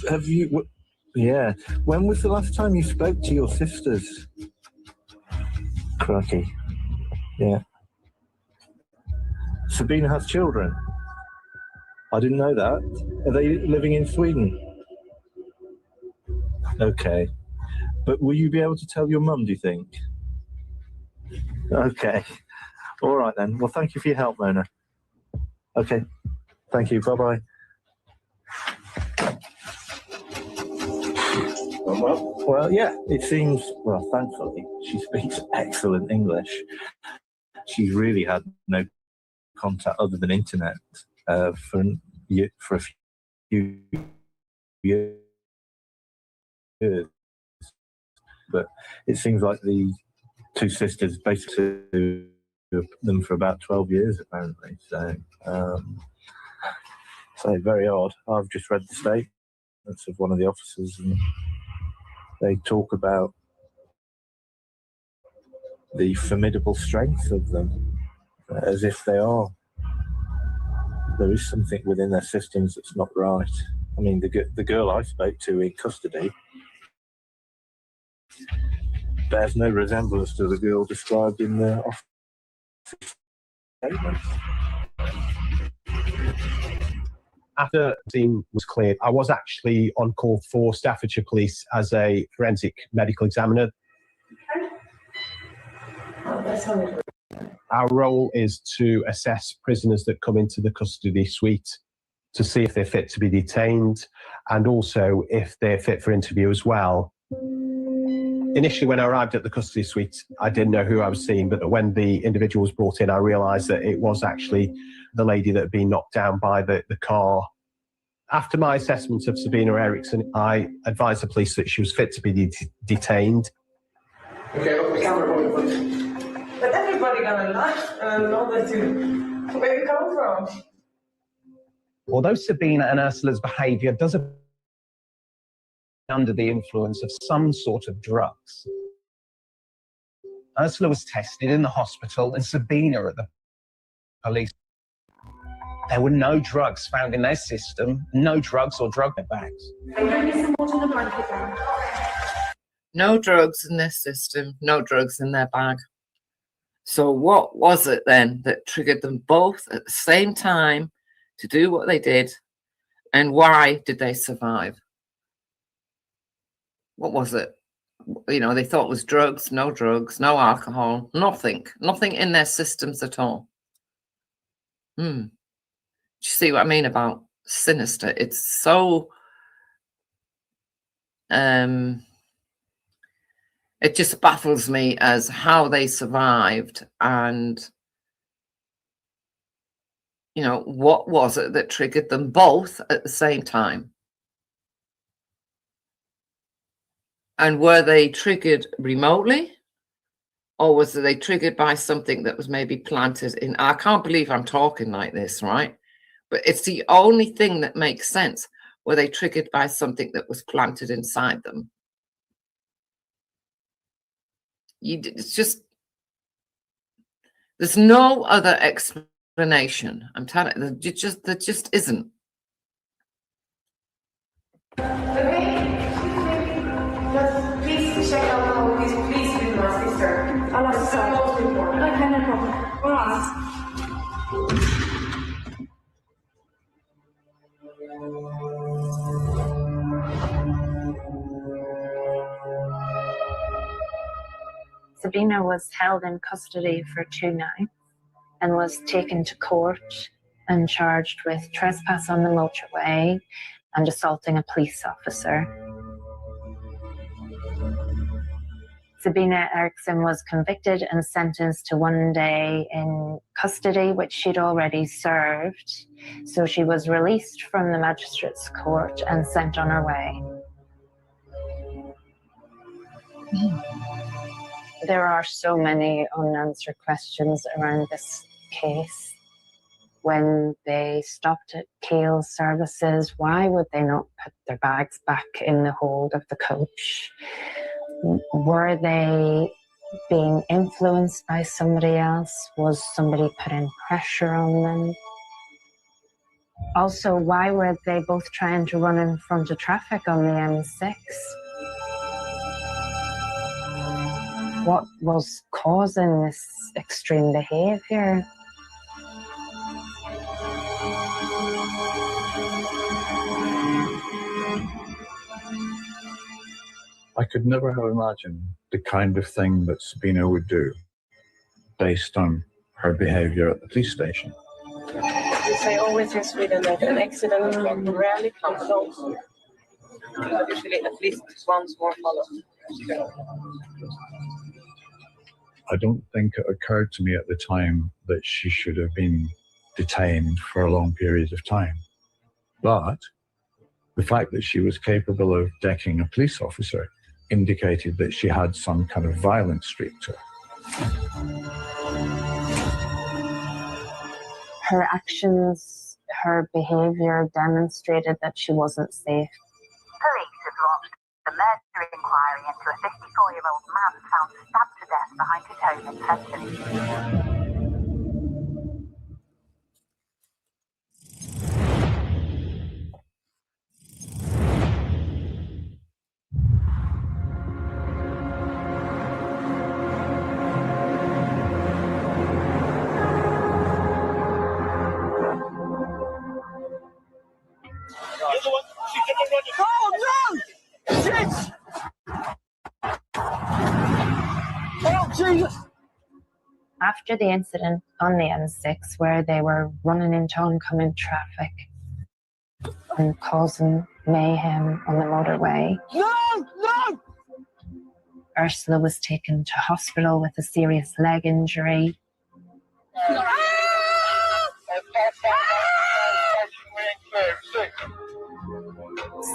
Have you? Yeah. When was the last time you spoke to your sisters? Crikey. Yeah. Sabina has children. I didn't know that. Are they living in Sweden? Okay. But will you be able to tell your mum, do you think? Okay. All right then. Well, thank you for your help, Mona. Okay. Thank you. Bye-bye. Well, yeah, it seems, well, thankfully, she speaks excellent English. She's really had no contact other than internet for a few years. But it seems like the two sisters basically them for about 12 years, apparently. So very odd. I've just read the statements of one of the officers, and they talk about the formidable strength of them, as if there is something within their systems that's not right. I mean, the girl I spoke to in custody bears no resemblance to the girl described in the office statement. After the scene was cleared, I was actually on call for Staffordshire Police as a forensic medical examiner. Our role is to assess prisoners that come into the custody suite to see if they're fit to be detained and also if they're fit for interview as well. Initially, when I arrived at the custody suite, I didn't know who I was seeing, but when the individual was brought in, I realised that it was actually the lady that had been knocked down by the car. After my assessment of Sabina Eriksson, I advised the police that she was fit to be detained. Okay, open the camera, please. But everybody gonna laugh and know that you, where you come from. Although Sabina and Ursula's behaviour does appear under the influence of some sort of drugs, Ursula was tested in the hospital and Sabina at the police. There were no drugs found in their system, no drugs or drug bags. No drugs in their system, no drugs in their bag. So what was it then that triggered them both at the same time to do what they did, and why did they survive? What was it? You know, they thought it was drugs, no alcohol, nothing in their systems at all. Do you see what I mean about sinister? It's so, it just baffles me as how they survived, and, you know, what was it that triggered them both at the same time? And were they triggered remotely, or was they triggered by something that was maybe planted in? I can't believe I'm talking like this, right? But it's the only thing that makes sense. Were they triggered by something that was planted inside them? It's just, there's no other explanation. I'm telling you, there just isn't. Please check out how this please with my sister. I'll ask her. Okay, no problem. We'll ask. Sabina was held in custody for 2 nights and was taken to court and charged with trespass on the motorway and assaulting a police officer. Sabina Eriksson was convicted and sentenced to 1 day in custody, which she'd already served. So she was released from the magistrate's court and sent on her way. There are so many unanswered questions around this case. When they stopped at Keel's services, why would they not put their bags back in the hold of the coach? Were they being influenced by somebody else? Was somebody putting pressure on them? Also, why were they both trying to run in front of traffic on the M6? What was causing this extreme behaviour? I could never have imagined the kind of thing that Sabina would do based on her behaviour at the police station. You say always in Sweden that an accident rarely comes alone. Usually at least once more follows. I don't think it occurred to me at the time that she should have been detained for a long period of time. But the fact that she was capable of decking a police officer indicated that she had some kind of violent streak to her. Her actions, her behaviour demonstrated that she wasn't safe. Police have launched a murder inquiry into a 54-year-old man found stabbed to death behind his home in Fenton. Oh no! Shit! Oh Jesus! After the incident on the M6 where they were running into oncoming traffic and causing mayhem on the motorway, No! No! Ursula was taken to hospital with a serious leg injury.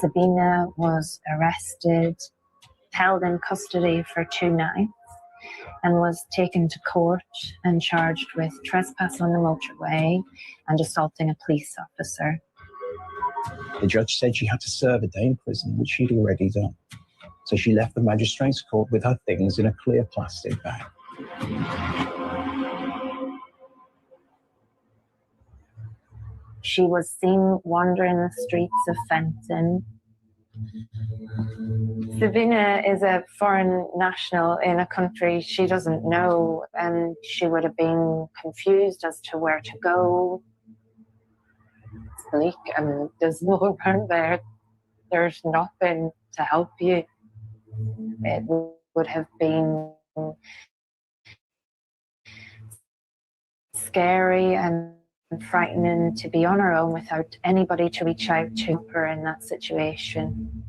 Sabina was arrested, held in custody for 2 nights, and was taken to court and charged with trespass on the motorway and assaulting a police officer. The judge said she had to serve a day in prison, which she'd already done. So she left the magistrate's court with her things in a clear plastic bag. She was seen wandering the streets of Fenton. Sabina is a foreign national in a country she doesn't know, and she would have been confused as to where to go. It's bleak, and there's no one there. There's nothing to help you. It would have been scary and frightening to be on her own without anybody to reach out to her in that situation.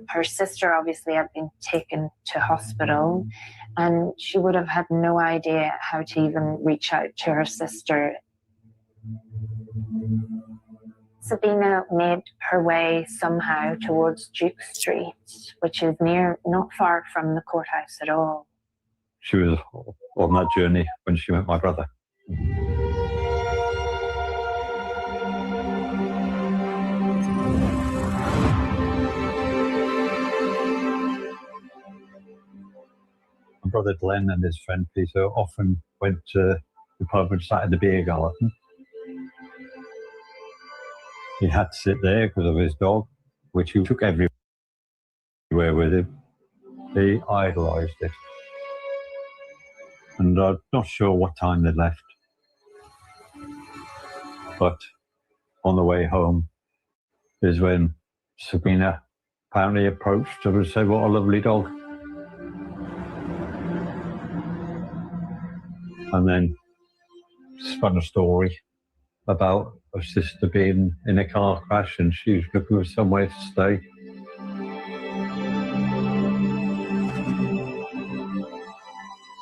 Her sister obviously had been taken to hospital, and she would have had no idea how to even reach out to her sister. Sabina made her way somehow towards Duke Street, which is not far from the courthouse at all. She was on that journey when she met my brother. My brother Glenn and his friend Peter often went to the pub and sat in the beer garden. He had to sit there because of his dog, which he took everywhere with him. He idolised it. And I'm not sure what time they left. But on the way home is when Sabina apparently approached her and said, "What a lovely dog." And then spun a story about her sister being in a car crash and she was looking for somewhere to stay.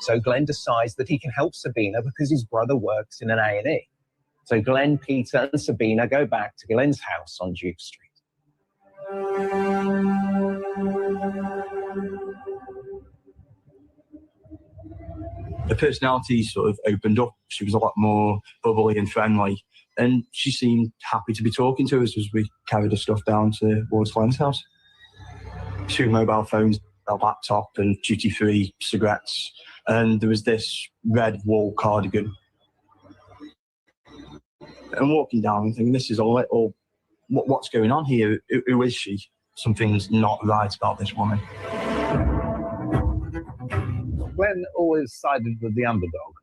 So Glenn decides that he can help Sabina because his brother works in an A&E. So Glenn, Peter and Sabina go back to Glenn's house on Duke Street. Her personality sort of opened up. She was a lot more bubbly and friendly, and she seemed happy to be talking to us as we carried her stuff down towards Glenn's house. 2 mobile phones, a laptop and duty-free cigarettes, and there was this red wool cardigan. And walking down and thinking, this is all what's going on here? Who is she? Something's not right about this woman. Glenn always sided with the underdog.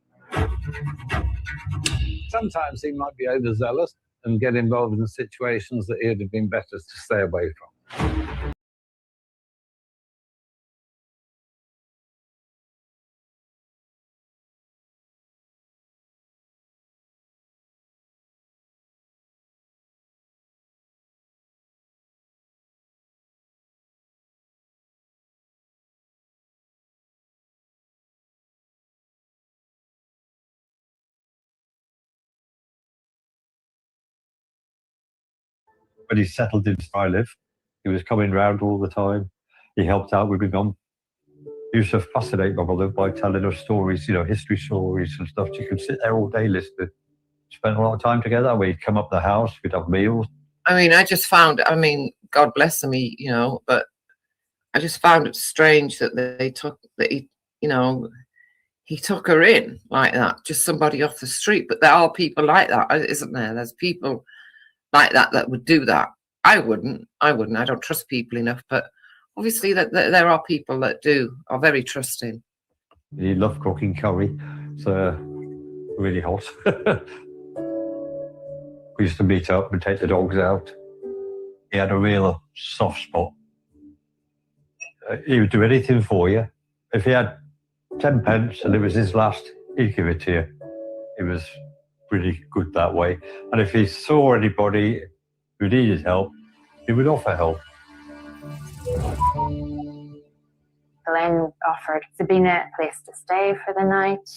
Sometimes he might be overzealous and get involved in situations that it would have been better to stay away from. When he settled into where I live, he was coming round all the time. He helped out with my mum. He used to fascinate my mother by telling her stories, history stories and stuff. She could sit there all day listening. Spent a lot of time together. We'd come up the house, we'd have meals. I just found, God bless him, but I just found it strange that he took her in like that, just somebody off the street. But there are people like that, isn't there? There's people like that would do that. I wouldn't. I don't trust people enough, but obviously that there are people that are very trusting. He loved cooking curry. It's really hot. We used to meet up and take the dogs out. He had a real soft spot. He would do anything for you. If he had 10 pence and it was his last, he'd give it to you. He was really good that way. And if he saw anybody who needed help, he would offer help. Glenn offered Sabina a place to stay for the night,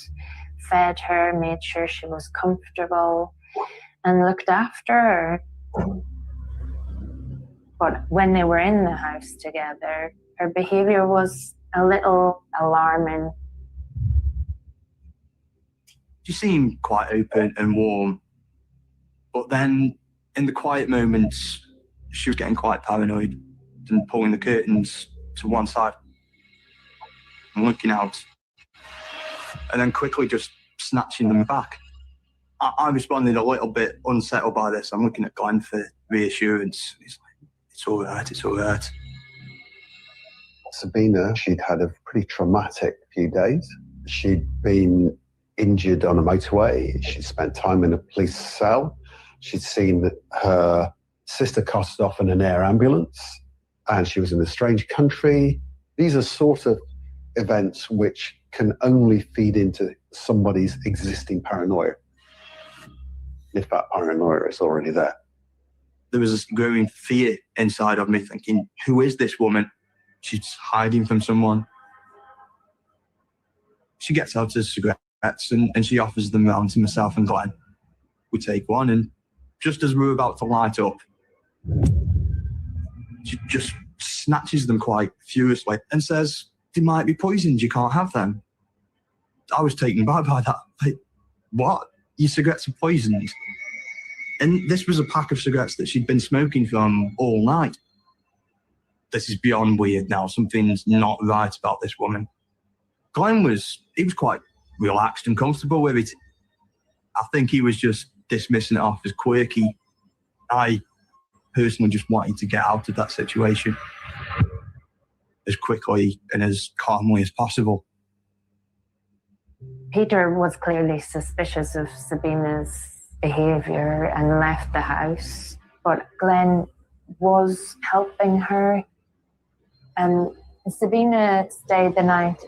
fed her, made sure she was comfortable, and looked after her. But when they were in the house together, her behaviour was a little alarming. She seemed quite open and warm, but then in the quiet moments, she was getting quite paranoid and pulling the curtains to one side and looking out, and then quickly just snatching them back. I responded a little bit unsettled by this. I'm looking at Glenn for reassurance. He's like, it's all right, it's all right. Sabina, she'd had a pretty traumatic few days. She'd been injured on a motorway. She'd spent time in a police cell. She'd seen her sister carted off in an air ambulance, and she was in a strange country. These are sort of events which can only feed into somebody's existing paranoia, if that paranoia is already there. There was this growing fear inside of me, thinking, who is this woman? She's hiding from someone. She gets out her cigarettes and she offers them round to myself and Glenn. We take one, and just as we're about to light up, she just snatches them quite furiously and says, they might be poisoned, you can't have them. I was taken back by that. Like, what? Your cigarettes are poisoned? And this was a pack of cigarettes that she'd been smoking from all night. This is beyond weird now. Something's not right about this woman. Glenn was quite relaxed and comfortable with it. I think he was just dismissing it off as quirky. I personally just wanted to get out of that situation as quickly and as calmly as possible. Peter was clearly suspicious of Sabina's behaviour and left the house, but Glenn was helping her, and Sabina stayed the night.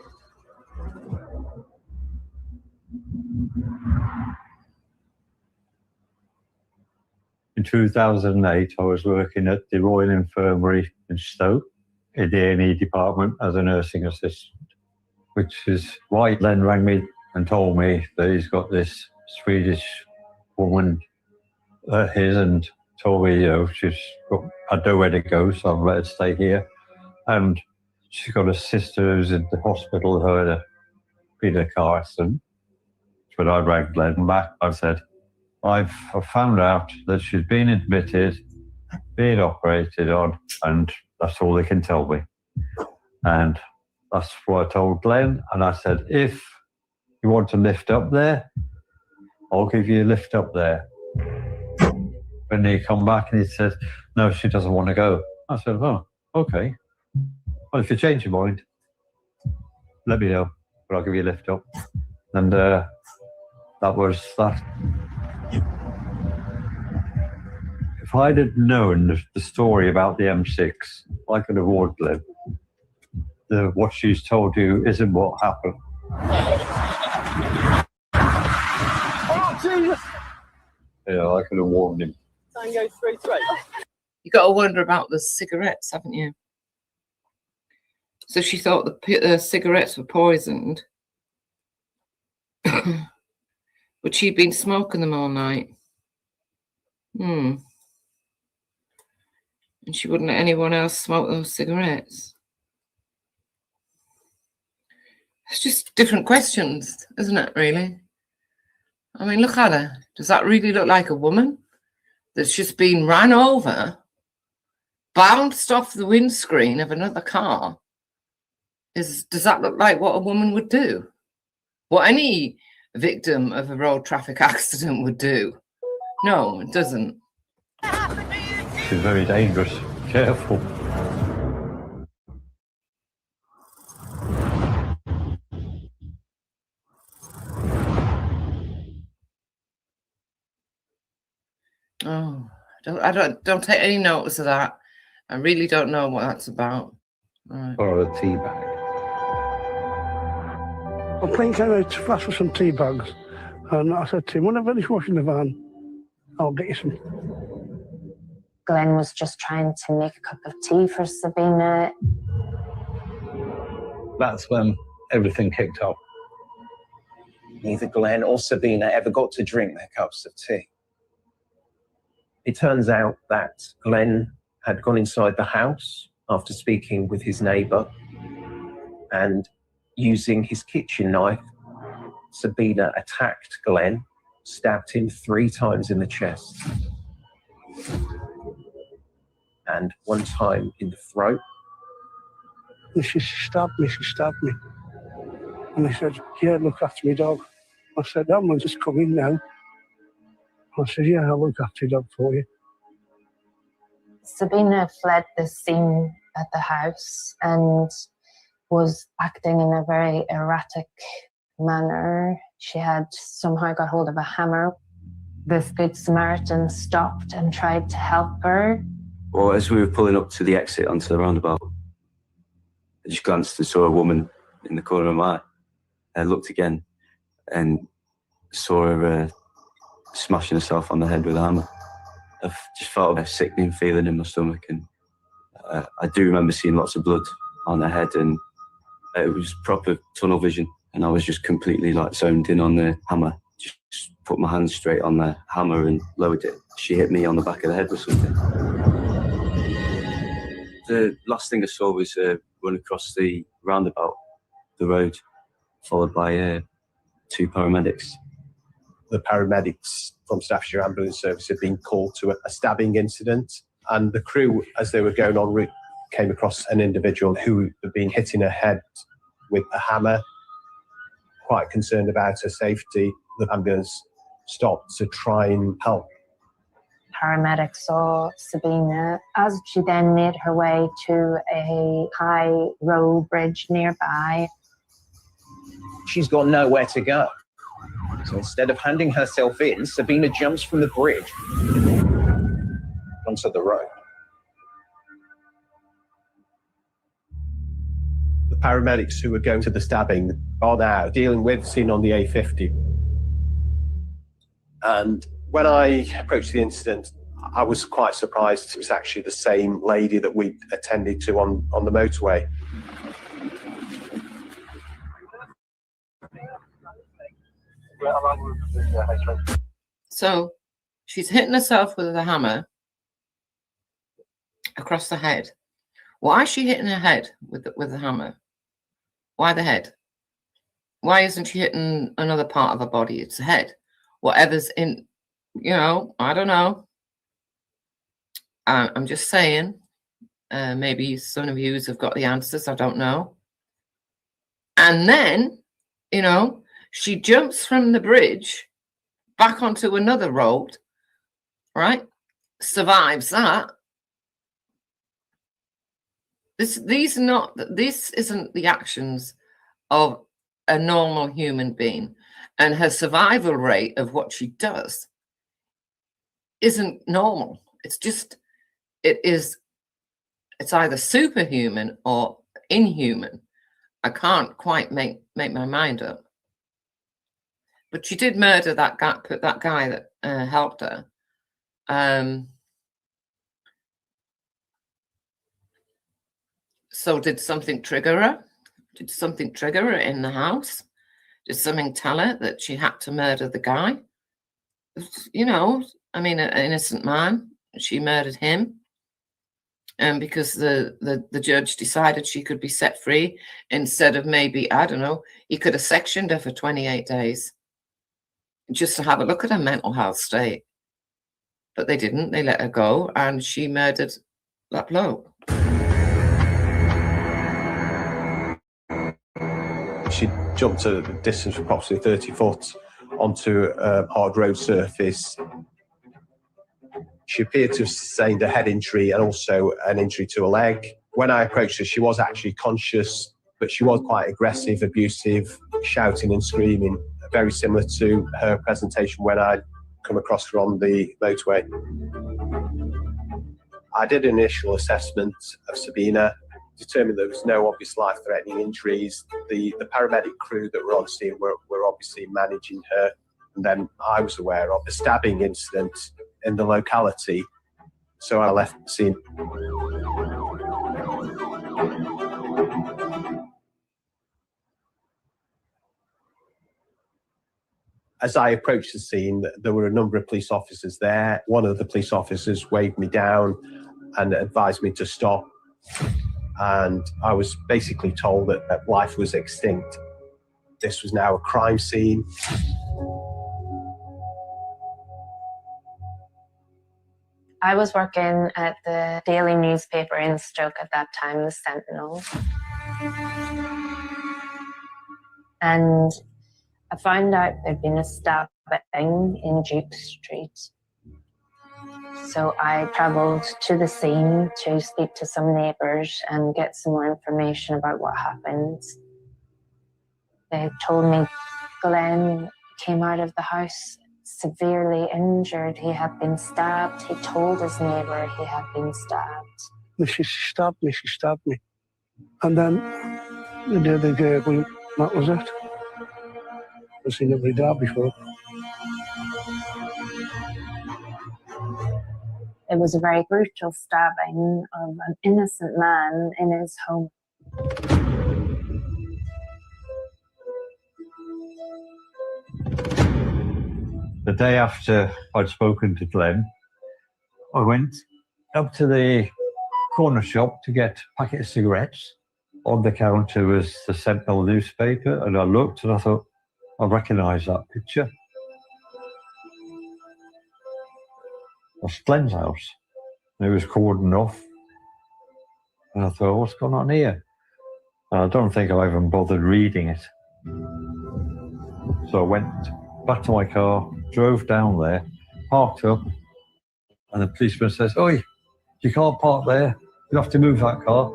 In 2008, I was working at the Royal Infirmary in Stoke in the A&E department as a nursing assistant, which is why Glenn rang me and told me that he's got this Swedish woman his, and told me, she's got, I know where to go, so I've let her stay here. And she's got a sister who's in the hospital who had been in a car accident. When I rang Glenn back, I said, I've found out that she's been admitted, being operated on, and that's all they can tell me. And that's what I told Glenn. And I said, if you want to lift up there, I'll give you a lift up there. When he come back and he said, no, she doesn't want to go. I said, oh, okay. Well, if you change your mind, let me know, but I'll give you a lift up. And that was that. If I'd have known the story about the M6, I could have warned Glenn. What she's told you isn't what happened. Oh, Jesus! Yeah, I could have warned him. Tango 3-3. You got to wonder about the cigarettes, haven't you? So she thought the cigarettes were poisoned, but she'd been smoking them all night. And she wouldn't let anyone else smoke those cigarettes. It's just different questions, isn't it, really? I mean, look at her. Does that really look like a woman that's just been ran over, bounced off the windscreen of another car? Does that look like what a woman would do? What any victim of a road traffic accident would do? No, it doesn't. She's very dangerous. Careful. Oh, I don't take any notice of that. I really don't know what that's about. Right. Or a tea bag. I think I went to ask for some tea bags, and I said to him, when I finish washing the van, I'll get you some. Glenn was just trying to make a cup of tea for Sabina. That's when everything kicked off. Neither Glenn or Sabina ever got to drink their cups of tea. It turns out that Glenn had gone inside the house after speaking with his neighbour, and using his kitchen knife, Sabina attacked Glenn, stabbed him 3 times in the chest and 1 time in the throat. She stabbed me. And he said, yeah, look after me dog. I said, I'm just coming now. I said, yeah, I'll look after your dog for you. Sabina fled the scene at the house and was acting in a very erratic manner. She had somehow got hold of a hammer. This Good Samaritan stopped and tried to help her. Well, as we were pulling up to the exit onto the roundabout, I just glanced and saw a woman in the corner of my eye. I looked again and saw her smashing herself on the head with a hammer. I just felt a sickening feeling in my stomach, and I do remember seeing lots of blood on her head, and it was proper tunnel vision, and I was just completely like zoned in on the hammer. Just put my hand straight on the hammer and lowered it. She hit me on the back of the head with something. The last thing I saw was run across the roundabout, the road, followed by 2 paramedics. The paramedics from Staffordshire Ambulance Service had been called to a stabbing incident, and the crew, as they were going en route, came across an individual who had been hit in her head with a hammer. Quite concerned about her safety, the ambulance stopped to try and help. Paramedics saw Sabina as she then made her way to a high road bridge nearby. She's got nowhere to go. So instead of handing herself in, Sabina jumps from the bridge onto the road. The paramedics who were going to the stabbing are now dealing with the scene on the A50. And when I approached the incident, I was quite surprised it was actually the same lady that we attended to on the motorway. So she's hitting herself with a hammer across the head. Why is she hitting her head with the hammer? Why the head? Why isn't she hitting another part of her body? It's the head. Whatever's in, I don't know. I'm just saying. Maybe some of you have got the answers. I don't know. And then, she jumps from the bridge back onto another road, right? Survives that. This isn't the actions of a normal human being, and her survival rate of what she does isn't normal. It's either superhuman or inhuman. I can't quite make my mind up. But she did murder that guy that helped her. So did something trigger her? Did something trigger her in the house? Did something tell her that she had to murder the guy? An innocent man. She murdered him. And because the judge decided she could be set free instead of maybe, I don't know, he could have sectioned her for 28 days just to have a look at her mental health state. But they didn't. They let her go, and she murdered that bloke. She jumped a distance of approximately 30 foot onto a hard road surface. She appeared to have sustained a head injury and also an injury to a leg. When I approached her, she was actually conscious, but she was quite aggressive, abusive, shouting and screaming, very similar to her presentation when I'd come across her on the motorway. I did an initial assessment of Sabina, determined there was no obvious life-threatening injuries. The paramedic crew that were on scene were obviously managing her, and then I was aware of a stabbing incident in the locality, so I left the scene. As I approached the scene, there were a number of police officers there. One of the police officers waved me down and advised me to stop. And I was basically told that life was extinct. This was now a crime scene. I was working at the daily newspaper in Stoke at that time, the Sentinel. And I found out there'd been a stabbing in Duke Street. So I travelled to the scene to speak to some neighbours and get some more information about what happened. They told me Glenn came out of the house severely injured. He had been stabbed. He told his neighbour he had been stabbed. She stabbed me. And then they did the gurgling, that was it. I've seen nobody die before. It was a very brutal stabbing of an innocent man in his home. The day after I'd spoken to Glenn, I went up to the corner shop to get a packet of cigarettes. On the counter was the Sentinel newspaper, and I looked and I thought, I recognise that picture. That's Glenn's house. And it was cordoned off. And I thought, what's going on here? And I don't think I even bothered reading it. So I went back to my car, drove down there, parked up, and the policeman says, "Oi, you can't park there. You have to move that car."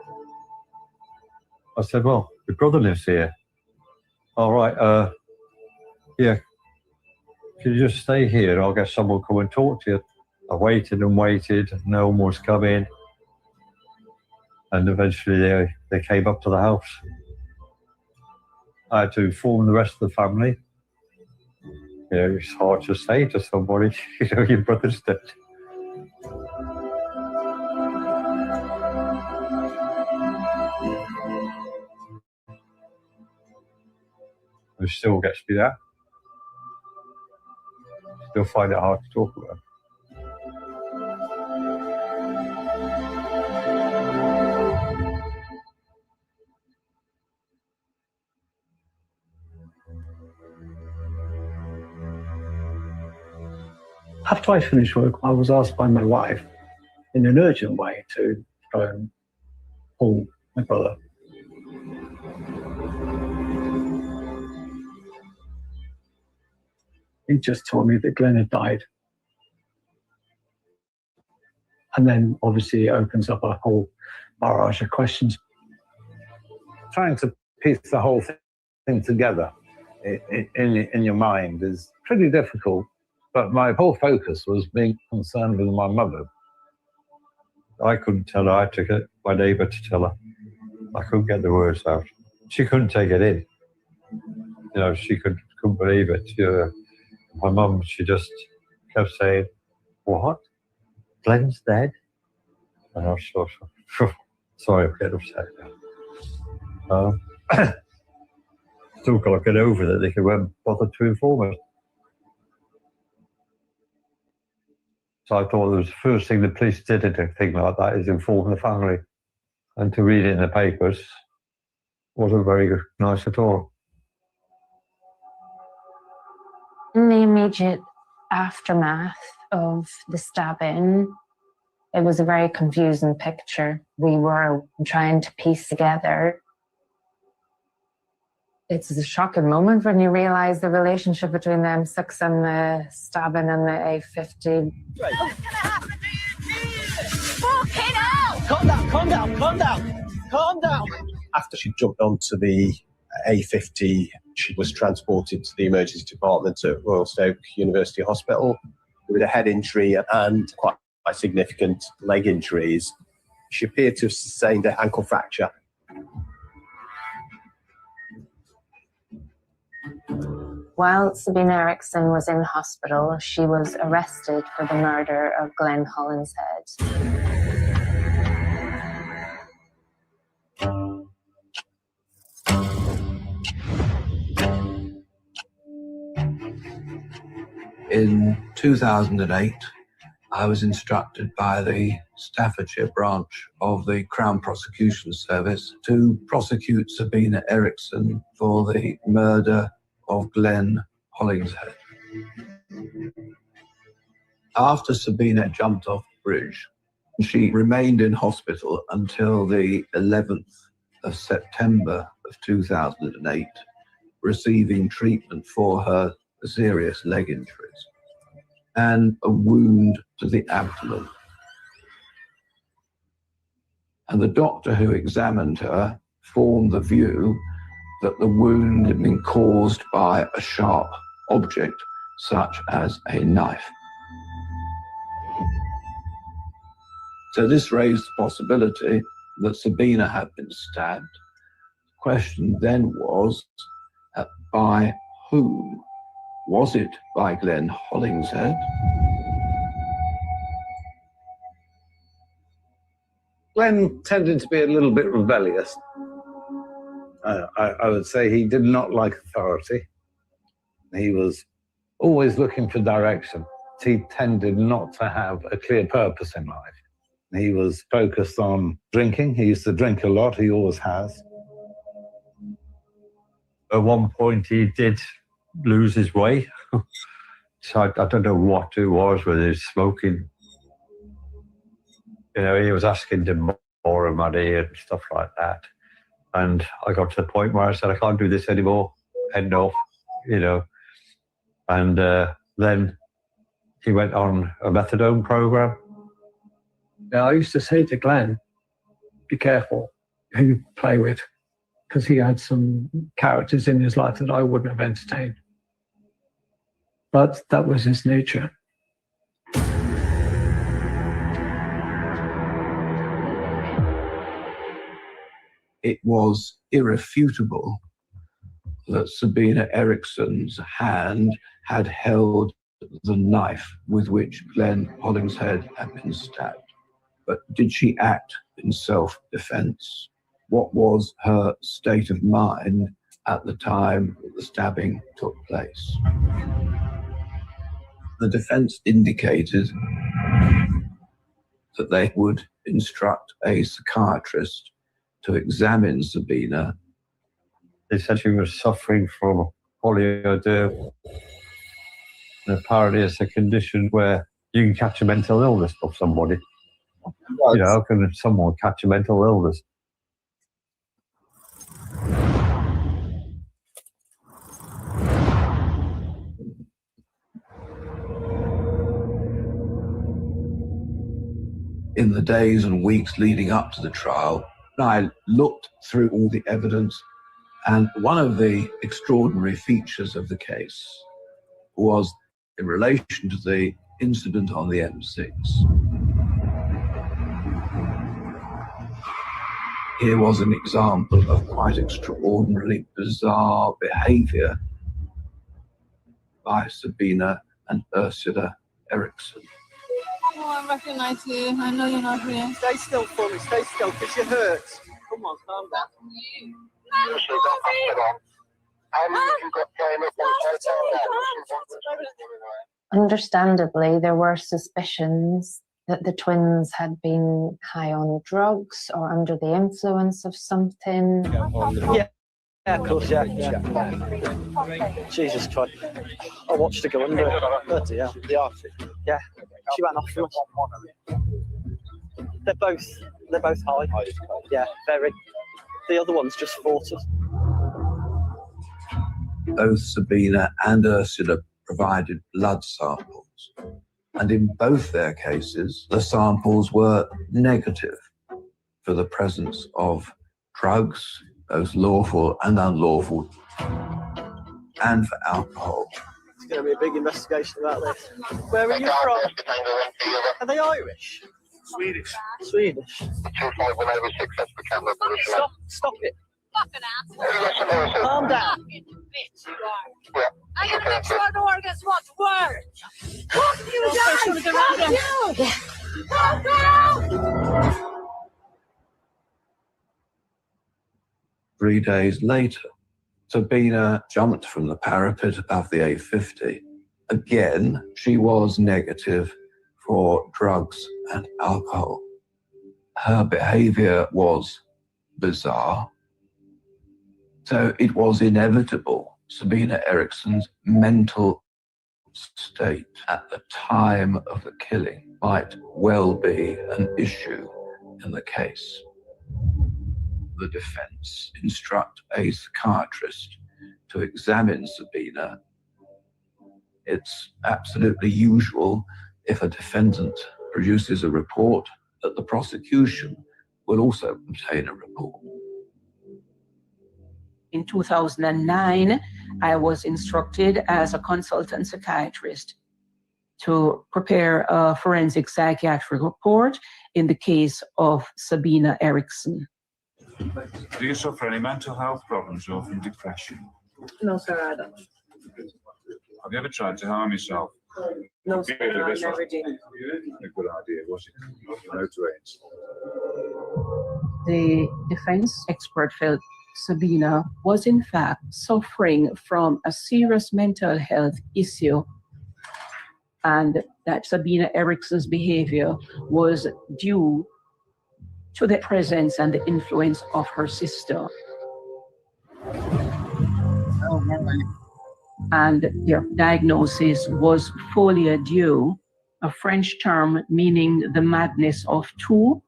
I said, "Well, your brother lives here." "All right, yeah, can you just stay here? I'll get someone to come and talk to you." I waited and waited, no one was coming. And eventually they came up to the house. I had to inform the rest of the family. You know, it's hard to say to somebody, you know, your brother's dead. It still gets me there. Still find it hard to talk about. After I finished work, I was asked by my wife in an urgent way to try and pull my brother. He just told me that Glenn had died. And then obviously it opens up a whole barrage of questions. Trying to piece the whole thing together in your mind is pretty difficult. But my whole focus was being concerned with my mother. I couldn't tell her. I had to get my neighbour to tell her. I couldn't get the words out. She couldn't take it in. You know, she couldn't believe it. My mum, she just kept saying, "What? Glenn's dead?" And I was so sorry, I'm getting upset now. Still got to get over that they could bother to inform us. So I thought it was the first thing the police did in a thing like that is inform the family. And to read it in the papers wasn't very nice at all. In the immediate aftermath of the stabbing, it was a very confusing picture. We were trying to piece together. It's a shocking moment when you realise the relationship between the M6 and the stabbing and the A50. Right. What's gonna happen to you? Fucking hell! Calm down. After she jumped onto the A50, she was transported to the emergency department at Royal Stoke University Hospital with a head injury and quite significant leg injuries. She appeared to have sustained an ankle fracture. While Sabina Eriksson was in hospital, she was arrested for the murder of Glenn Hollinshead. In 2008, I was instructed by the Staffordshire branch of the Crown Prosecution Service to prosecute Sabina Eriksson for the murder of Glenn Hollingshead. After Sabina jumped off the bridge, she remained in hospital until the 11th of September of 2008, receiving treatment for her serious leg injuries and a wound to the abdomen. And the doctor who examined her formed the view that the wound had been caused by a sharp object, such as a knife. So this raised the possibility that Sabina had been stabbed. The question then was, by whom? Was it by Glenn Hollingshead? Glenn tended to be a little bit rebellious. I would say he did not like authority. He was always looking for direction. He tended not to have a clear purpose in life. He was focused on drinking. He used to drink a lot. He always has. At one point, he did lose his way. So I don't know what it was, whether he was smoking. You know, he was asking him more money and stuff like that. And I got to the point where I said, I can't do this anymore. End off, you know. And then he went on a methadone program. Now, I used to say to Glenn, be careful who you play with, because he had some characters in his life that I wouldn't have entertained. But that was his nature. It was irrefutable that Sabina Eriksson's hand had held the knife with which Glenn Hollingshead had been stabbed. But did she act in self-defense? What was her state of mind at the time that the stabbing took place? The defense indicated that they would instruct a psychiatrist to examine Sabina. They said she was suffering from polyoderm. And apparently it's a condition where you can catch a mental illness of somebody. You know, how can someone catch a mental illness? In the days and weeks leading up to the trial, I looked through all the evidence, and one of the extraordinary features of the case was in relation to the incident on the M6. Here was an example of quite extraordinarily bizarre behaviour by Sabina and Ursula Eriksson. Oh, I recognise you. I know you're not here. Stay still for me. Stay still, because you're hurt. Come on, calm down. Understandably, there were suspicions that the twins had been high on drugs or under the influence of something. Yeah, of course, yeah. Jesus Christ. I watched her go under it. Bloody hell. The Arctic. Yeah, she ran off from us. They're both high. Yeah, very. The other one's just fought us. Both Sabina and Ursula provided blood samples, and in both their cases, the samples were negative for the presence of drugs, both lawful and unlawful, and for alcohol. It's going to be a big investigation about this. Where are you from? Are they Irish? Swedish. Swedish. Stop it. Calm down. I'm gonna make sure the war gets what's worse. Fuck you guys! Fuck you! Fuck you! 3 days later, Sabina jumped from the parapet above the A50 Again, she was negative for drugs and alcohol. Her behavior was bizarre. So it was inevitable Sabina Eriksson's mental state at the time of the killing might well be an issue in the case. The defense instruct a psychiatrist to examine Sabina. It's absolutely usual if a defendant produces a report that the prosecution will also obtain a report. In 2009, I was instructed as a consultant psychiatrist to prepare a forensic psychiatric report in the case of Sabina Eriksson. Do you suffer any mental health problems or from depression? No, sir, I don't. Have you ever tried to harm yourself? No, sir, I never did. A good idea, was it? No to AIDS. The defense expert felt Sabina was in fact suffering from a serious mental health issue, and that Sabina Eriksson's behavior was due to the presence and the influence of her sister. And their diagnosis was folie à deux, a French term meaning the madness of two.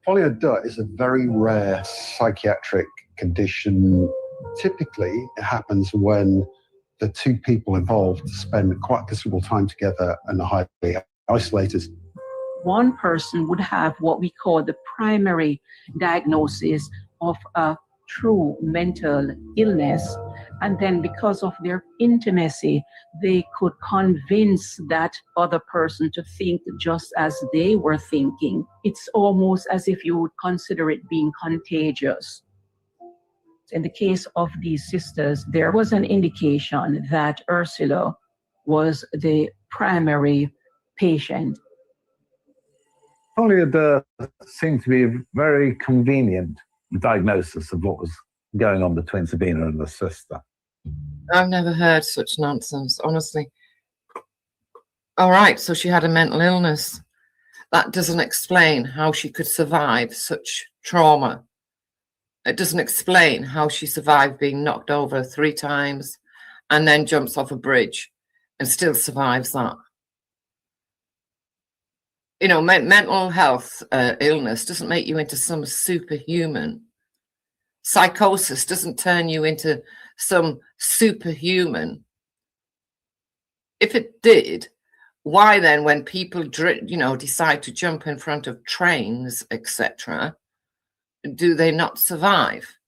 Folie à deux is a very rare psychiatric condition. Typically, it happens when the two people involved spend quite considerable time together and are highly isolated. One person would have what we call the primary diagnosis of a true mental illness, and then because of their intimacy, they could convince that other person to think just as they were thinking. It's almost as if you would consider it being contagious. In the case of these sisters, there was an indication that Ursula was the primary patient. Folie à deux seemed to be a very convenient diagnosis of what was going on between Sabina and the sister. I've never heard such nonsense, honestly. All right, so she had a mental illness. That doesn't explain how she could survive such trauma. It doesn't explain how she survived being knocked over 3 times and then jumps off a bridge and still survives that. You know, mental health illness doesn't make you into some superhuman. Psychosis doesn't turn you into some superhuman. If it did, why then, when people, decide to jump in front of trains, etc., do they not survive?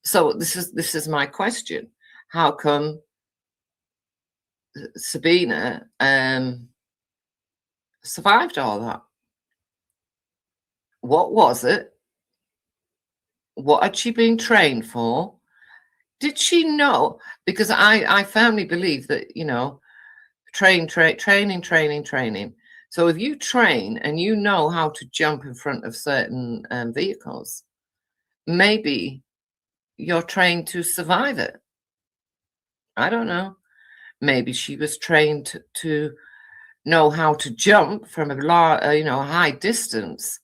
So this is my question: how come Sabina survived all that? What was it? What had she been trained for? Did she know? Because I firmly believe that, training. So if you train and you know how to jump in front of certain vehicles, maybe you're trained to survive it. I don't know. Maybe she was trained to know how to jump from a high distance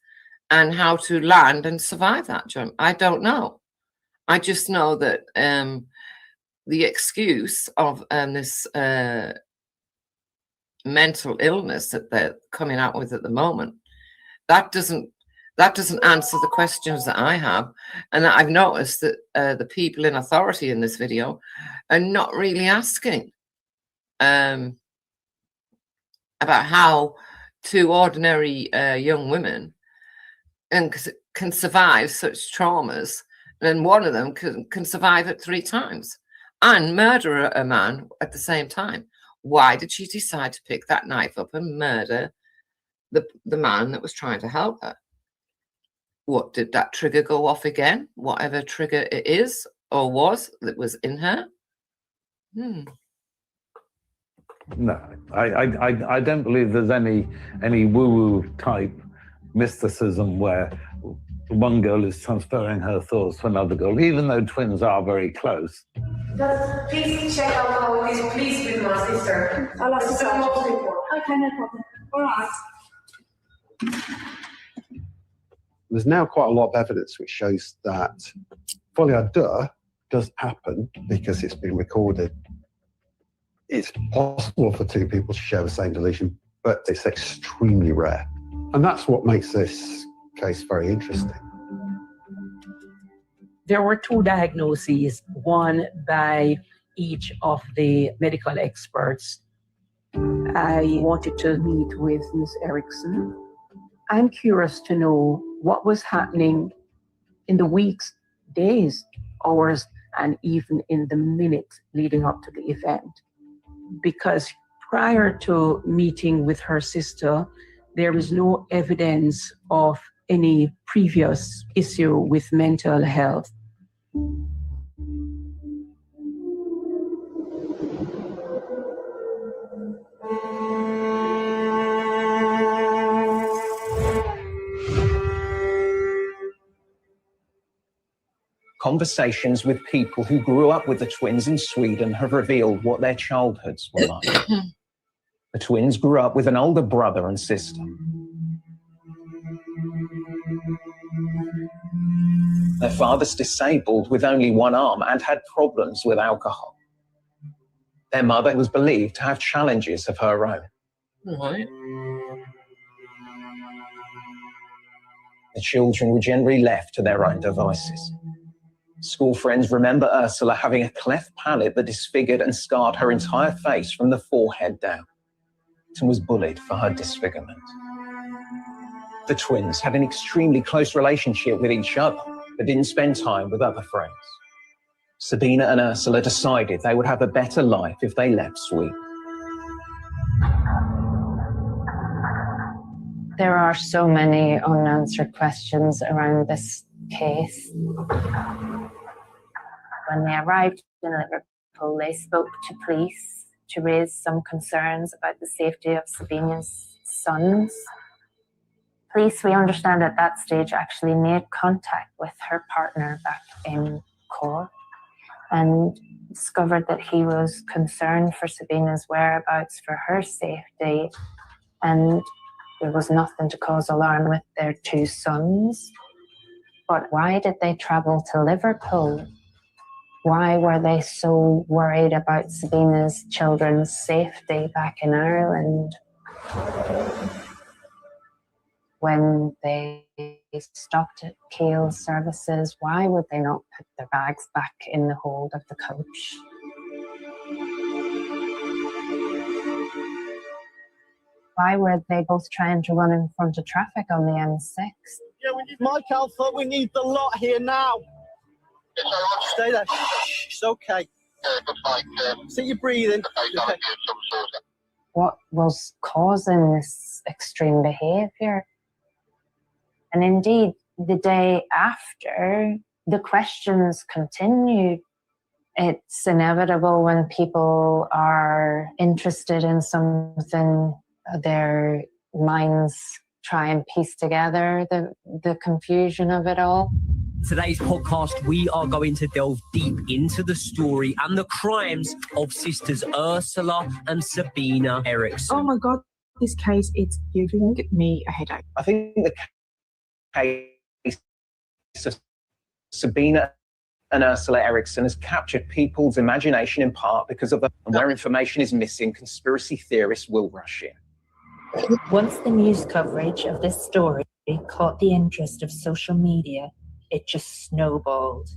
and how to land and survive that jump. I don't know. I just know that the excuse of this mental illness that they're coming out with at the moment, that doesn't answer the questions that I have. And I've noticed that the people in authority in this video are not really asking about how 2 ordinary young women can survive such traumas, and one of them can survive it 3 times and murder a man at the same time. Why did she decide to pick that knife up and murder the man that was trying to help her? What, did that trigger go off again? Whatever trigger it is or was that was in her? No, I don't believe there's any woo-woo type mysticism where one girl is transferring her thoughts to another girl, even though twins are very close. Just please check out how it is, please, with my sister. I'll ask the most important. Okay, no problem. All right. There's now quite a lot of evidence which shows that folie à deux does happen because it's been recorded. It's possible for two people to share the same delusion, but it's extremely rare. And that's what makes this case very interesting. There were two diagnoses, one by each of the medical experts. I wanted to meet with Ms. Erickson. I'm curious to know what was happening in the weeks, days, hours, and even in the minutes leading up to the event. Because prior to meeting with her sister, there is no evidence of any previous issue with mental health. Conversations with people who grew up with the twins in Sweden have revealed what their childhoods were like. The twins grew up with an older brother and sister. Their father's disabled with only one arm and had problems with alcohol. Their mother was believed to have challenges of her own. Right. The children were generally left to their own devices. School friends remember Ursula having a cleft palate that disfigured and scarred her entire face from the forehead down, and was bullied for her disfigurement. The twins had an extremely close relationship with each other, but didn't spend time with other friends. Sabina and Ursula decided they would have a better life if they left Sweden. There are so many unanswered questions around this case. When they arrived in Liverpool, they spoke to police to raise some concerns about the safety of Sabina's sons. Police, we understand at that stage, actually made contact with her partner back in Cork and discovered that he was concerned for Sabina's whereabouts for her safety, and there was nothing to cause alarm with their two sons. But why did they travel to Liverpool? Why were they so worried about Sabina's children's safety back in Ireland? When they stopped at Keel's services, why would they not put their bags back in the hold of the coach? Why were they both trying to run in front of traffic on the M6? Yeah, we need Mike Alpha, we need the lot here now. Stay there. Shh, it's okay. See you breathing. Okay. What was causing this extreme behaviour? And indeed, the day after, the questions continued. It's inevitable when people are interested in something, their minds try and piece together the confusion of it all. Today's podcast, we are going to delve deep into the story and the crimes of sisters Ursula and Sabina Erickson. Oh my God, this case, it's giving me a headache. I think the case of Sabina and Ursula Erickson has captured people's imagination in part because of and where information is missing, conspiracy theorists will rush in. Once the news coverage of this story caught the interest of social media, it just snowballed,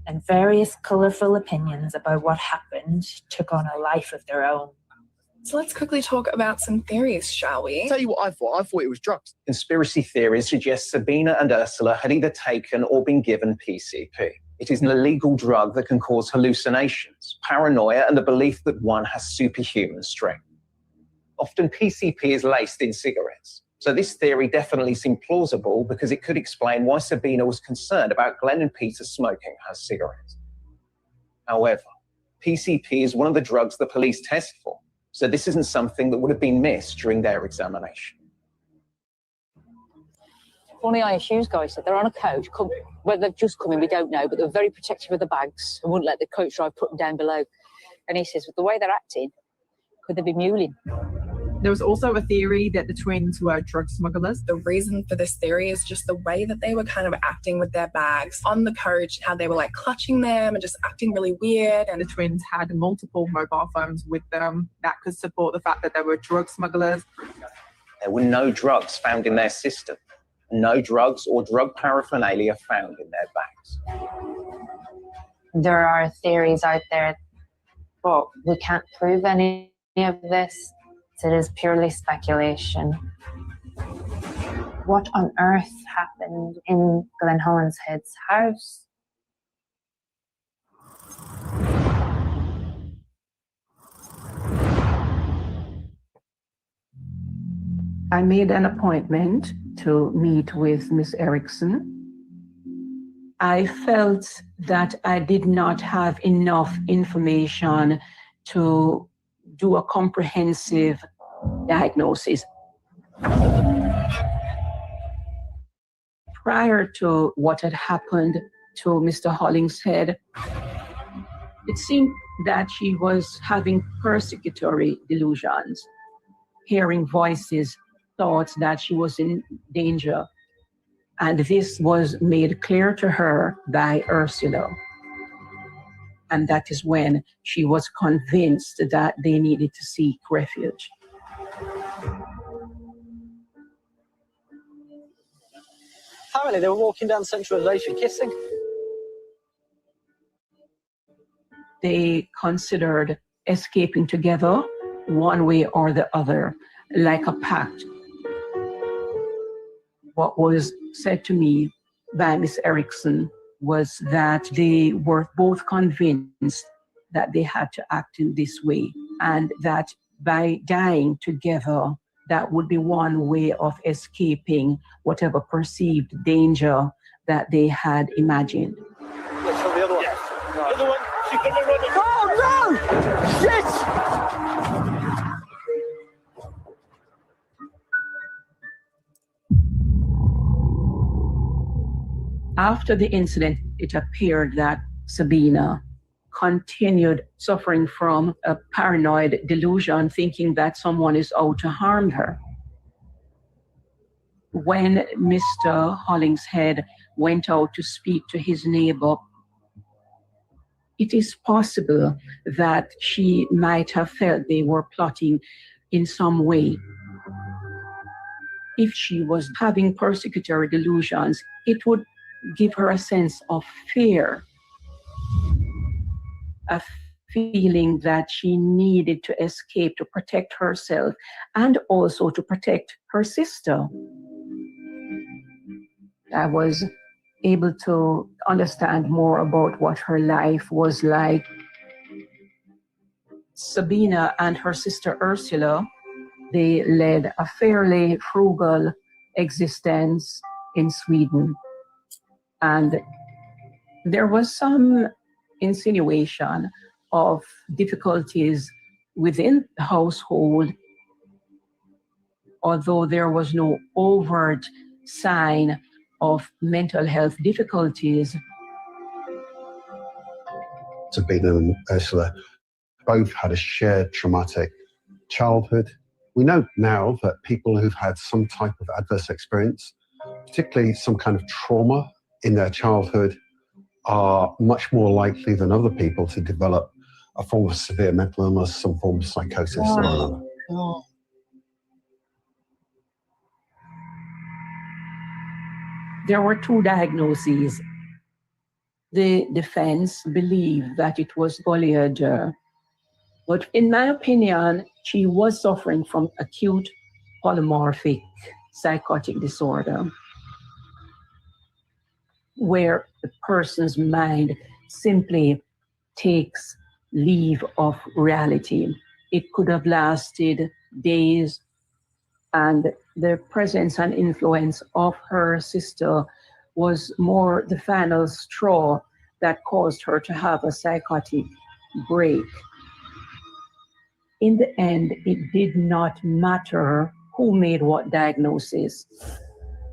and various colourful opinions about what happened took on a life of their own. So let's quickly talk about some theories, shall we? I'll tell you what I thought. I thought it was drugs. Conspiracy theories suggest Sabina and Ursula had either taken or been given PCP. It is an illegal drug that can cause hallucinations, paranoia, and the belief that one has superhuman strength. Often PCP is laced in cigarettes. So this theory definitely seemed plausible because it could explain why Sabina was concerned about Glenn and Peter smoking her cigarettes. However, PCP is one of the drugs the police test for, so this isn't something that would have been missed during their examination. One of the ISU's guys said they're on a coach, whether they've just come in, we don't know, but they're very protective of the bags and wouldn't let the coach driver put them down below. And he says, with the way they're acting, could they be muling? There was also a theory that the twins were drug smugglers. The reason for this theory is just the way that they were kind of acting with their bags on the coach, how they were like clutching them and just acting really weird. And the twins had multiple mobile phones with them that could support the fact that they were drug smugglers. There were no drugs found in their system. No drugs or drug paraphernalia found in their bags. There are theories out there, but we can't prove any of this. It is purely speculation. What on earth happened in Glenn Hollinshead's house? I made an appointment to meet with Miss Erickson. I felt that I did not have enough information to do a comprehensive diagnosis. Prior to what had happened to Mr. Hollingshead, it seemed that she was having persecutory delusions, hearing voices, thoughts that she was in danger. And this was made clear to her by Ursula. And that is when she was convinced that they needed to seek refuge. Apparently they were walking down Central Station kissing. They considered escaping together one way or the other, like a pact. What was said to me by Miss Erickson was that they were both convinced that they had to act in this way, and that by dying together, that would be one way of escaping whatever perceived danger that they had imagined. Let's show the other one. Yes. Right. The other one, she's going to run it. Oh no! Shit! After the incident, it appeared that Sabina continued suffering from a paranoid delusion, thinking that someone is out to harm her. When Mr. Hollingshead went out to speak to his neighbor, it is possible that she might have felt they were plotting in some way. If she was having persecutory delusions, it would give her a sense of fear, a feeling that she needed to escape to protect herself and also to protect her sister. I was able to understand more about what her life was like. Sabina and her sister Ursula, they led a fairly frugal existence in Sweden. And there was some insinuation of difficulties within the household, although there was no overt sign of mental health difficulties. Sabina and Ursula both had a shared traumatic childhood. We know now that people who've had some type of adverse experience, particularly some kind of trauma in their childhood, are much more likely than other people to develop a form of severe mental illness, some form of psychosis. Oh. There were two diagnoses. The defense believed that it was polyandry, but in my opinion, she was suffering from acute polymorphic psychotic disorder, where the person's mind simply takes leave of reality. It could have lasted days, and the presence and influence of her sister was more the final straw that caused her to have a psychotic break. In the end, it did not matter who made what diagnosis.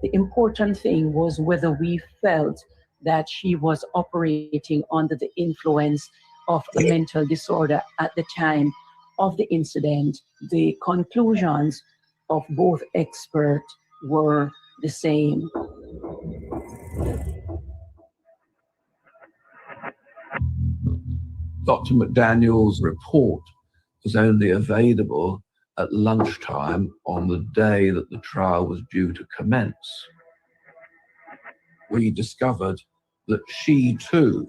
The important thing was whether we felt that she was operating under the influence of a mental disorder at the time of the incident. The conclusions of both experts were the same. Dr. McDaniel's report was only available at lunchtime on the day that the trial was due to commence. We discovered that she too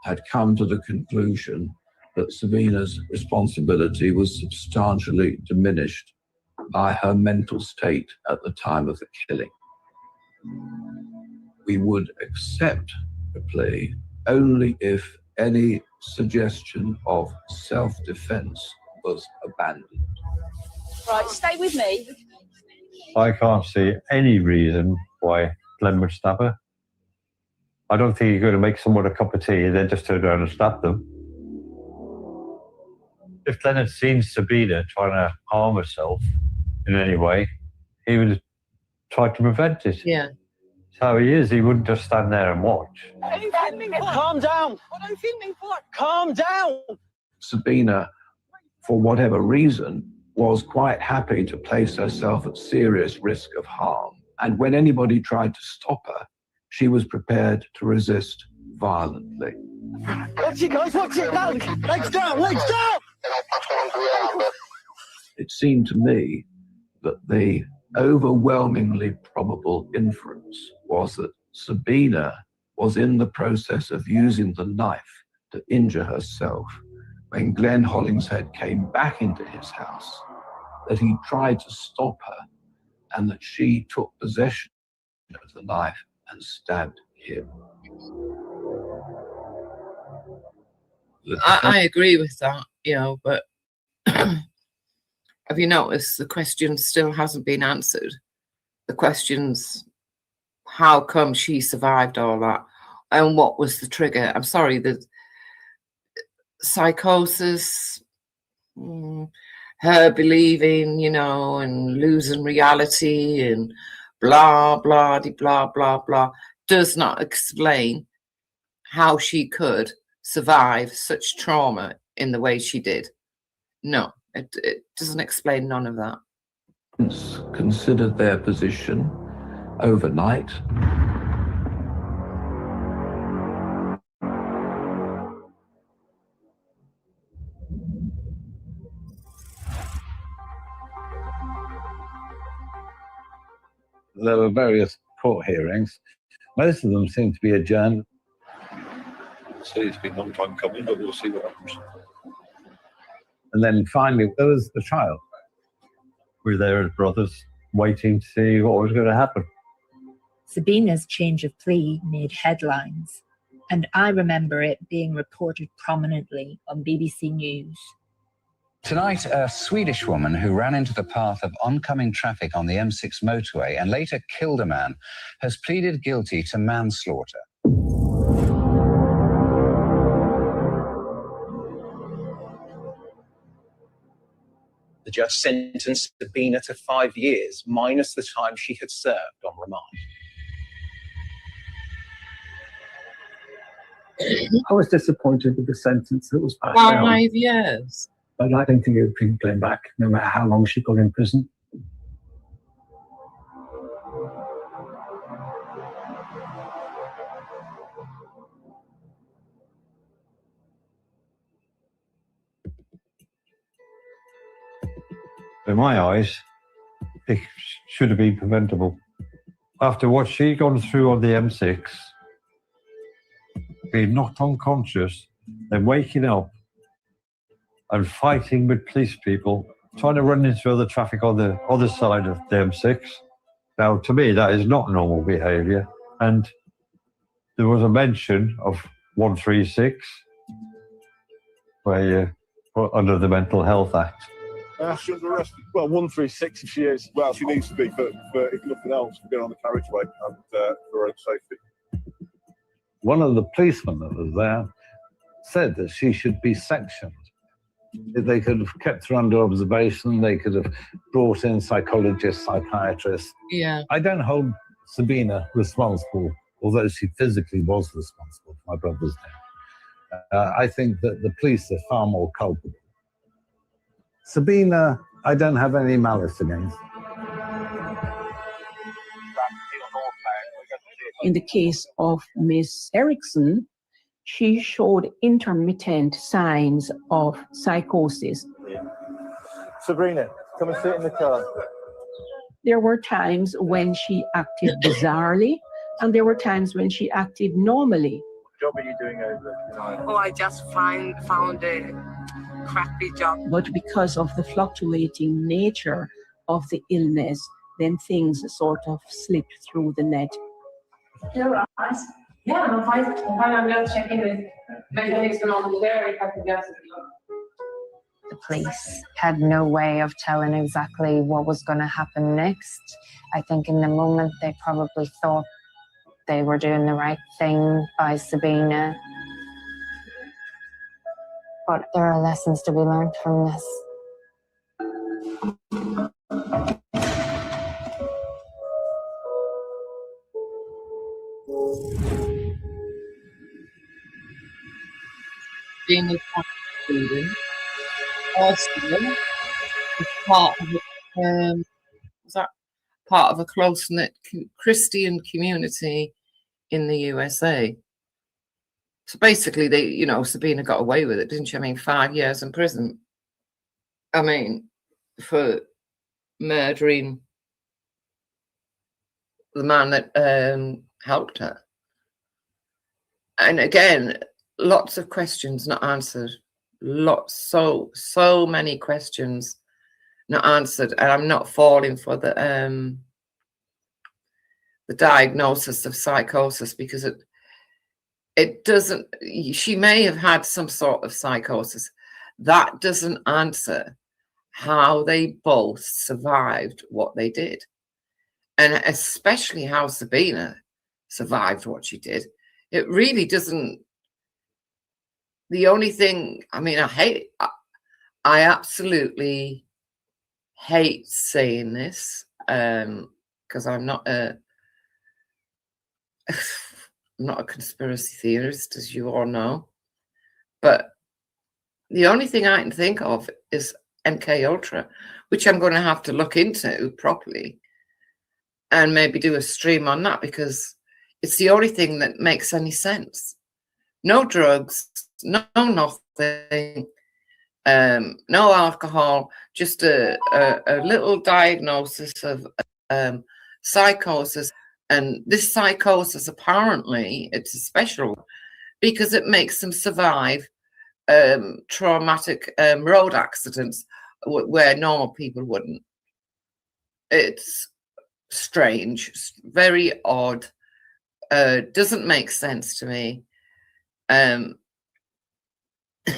had come to the conclusion that Sabina's responsibility was substantially diminished by her mental state at the time of the killing. We would accept the plea only if any suggestion of self-defense was abandoned. Right, stay with me. I can't see any reason why Glenn would stab her. I don't think you're going to make someone a cup of tea and then just turn around and stab them. If Glenn had seen Sabina trying to harm herself in any way, he would have tried to prevent it. Yeah. That's how he is. He wouldn't just stand there and watch. What are you filming for? Calm down. What are you filming for? Calm down. Sabina, for whatever reason, was quite happy to place herself at serious risk of harm. And when anybody tried to stop her, she was prepared to resist violently. Watch it, guys. Watch it. Now. Legs down. Legs down. It seemed to me that the overwhelmingly probable inference was that Sabina was in the process of using the knife to injure herself when Glenn Hollingshead came back into his house, that he tried to stop her and that she took possession of the knife and stabbed him. I agree with that, you know, but have you noticed the question still hasn't been answered? The question's how come she survived all that and what was the trigger? I'm sorry, the psychosis, her believing, you know, and losing reality and blah, blah, blah, blah, blah, does not explain how she could survive such trauma in the way she did. No, it doesn't explain none of that. Considered their position overnight. There were various court hearings. Most of them seem to be adjourned. So it's been a long time coming, but we'll see what happens. And then finally, there was the trial. We were there as brothers, waiting to see what was going to happen. Sabina's change of plea made headlines, and I remember it being reported prominently on BBC News. Tonight, a Swedish woman who ran into the path of oncoming traffic on the M6 motorway and later killed a man has pleaded guilty to manslaughter. The judge sentenced Sabina to 5 years, minus the time she had served on remand. I was disappointed with the sentence that was passed down. 5 years. But I don't think it would bring Glenn back, no matter how long she got in prison. In my eyes, it should have been preventable. After what she'd gone through on the M6, being knocked unconscious, then waking up and fighting with police people, trying to run into other traffic on the other side of the M6. Now, to me, that is not normal behaviour. And there was a mention of 136, where you put under the Mental Health Act. She was arrested. Well, 136 if she is. Well, she needs to be for if nothing else, for being on the carriageway and for her own safety. One of the policemen that was there said that she should be sectioned. They could have kept her under observation. They could have brought in psychologists, psychiatrists. Yeah. I don't hold Sabina responsible, although she physically was responsible for my brother's death. I think that the police are far more culpable. Sabina, I don't have any malice against. In the case of Miss Erickson, she showed intermittent signs of psychosis. Sabrina, come and sit in the car. There were times when she acted bizarrely, and there were times when she acted normally. What job are you doing over tonight? Oh, I just found a crappy job. But because of the fluctuating nature of the illness, then things sort of slipped through the net. You're right. Yeah, I'm fine. I'm just checking with mechanics and all there if I can get it. The police had no way of telling exactly what was going to happen next. I think in the moment they probably thought they were doing the right thing by Sabina. But there are lessons to be learned from this. Being a student, also, is part of was that part of a close-knit Christian community in the USA. So basically, Sabina got away with it, didn't she? I mean, 5 years in prison. I mean, for murdering the man that helped her. And again, lots of questions not answered. So many questions not answered. And I'm not falling for the diagnosis of psychosis, because it doesn't. She may have had some sort of psychosis. That doesn't answer how they both survived what they did, and especially how Sabina survived what she did. It really doesn't. The only thing, I mean, I absolutely hate saying this, because I'm not a conspiracy theorist, as you all know, but the only thing I can think of is MK Ultra, which I'm going to have to look into properly and maybe do a stream on that, because it's the only thing that makes any sense. No drugs, no nothing, no alcohol, just a little diagnosis of psychosis. And this psychosis, apparently, it's a special because it makes them survive traumatic road accidents where normal people wouldn't. It's strange, very odd, doesn't make sense to me.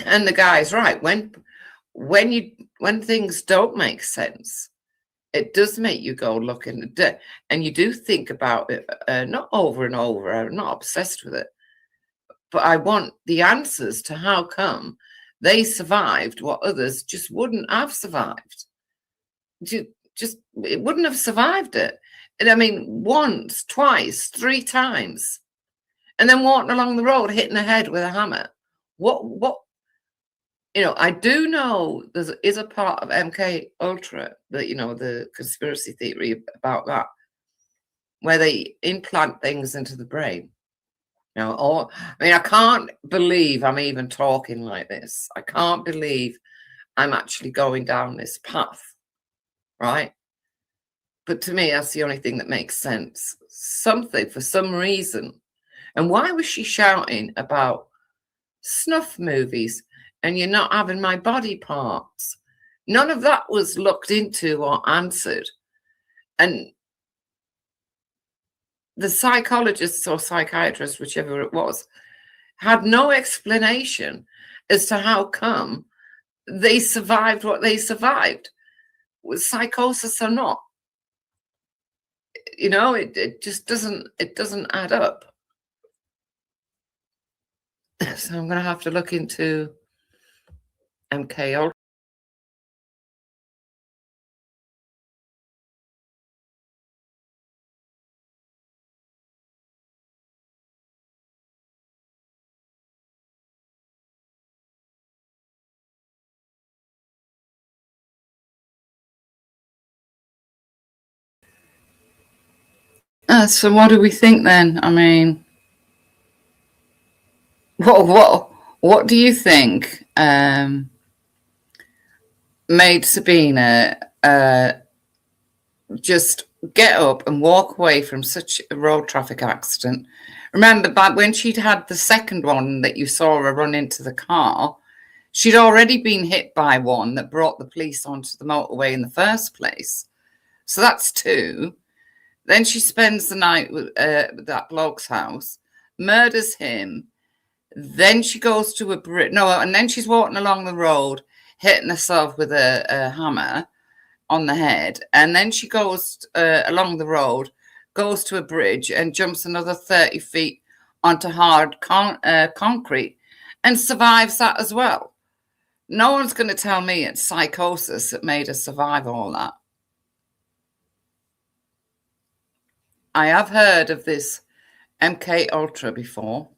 And the guy's right. When things don't make sense, it does make you go look and you do think about it, not over and over. I'm not obsessed with it, but I want the answers to how come they survived what others just wouldn't have survived. Just it wouldn't have survived it. And I mean, once, twice, 3 times, and then walking along the road, hitting the head with a hammer. What? I do know there is a part of MK Ultra that, the conspiracy theory about that, where they implant things into the brain. I can't believe I'm even talking like this. I can't believe I'm actually going down this path, right? But to me, that's the only thing that makes sense. Something, for some reason. And why was she shouting about snuff movies and you're not having my body parts? None of that was looked into or answered. And the psychologists or psychiatrists, whichever it was, had no explanation as to how come they survived what they survived, with psychosis or not. It just doesn't add up. So I'm going to have to look into MK Ultra. So what do we think then? I mean, what do you think made Sabina just get up and walk away from such a road traffic accident? Remember back when she'd had the second one that you saw her run into the car, she'd already been hit by one that brought the police onto the motorway in the first place. So that's two. Then she spends the night with that bloke's house, murders him. Then she goes to a bridge. No, and then she's walking along the road, hitting herself with a hammer on the head. And then she goes along the road, goes to a bridge and jumps another 30 feet onto hard concrete and survives that as well. No one's going to tell me it's psychosis that made her survive all that. I have heard of this MK Ultra before,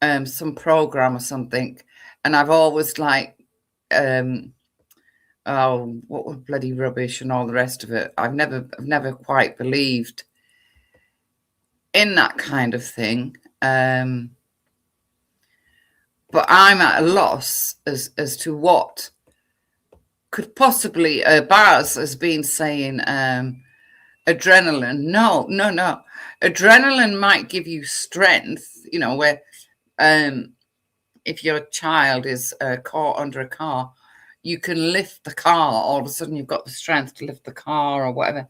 some program or something, and I've always like, oh, what was bloody rubbish and all the rest of it. I've never quite believed in that kind of thing. But I'm at a loss as to what could possibly, Baz has been saying, adrenaline. No. Adrenaline might give you strength, you know, where if your child is caught under a car, you can lift the car. All of a sudden you've got the strength to lift the car or whatever.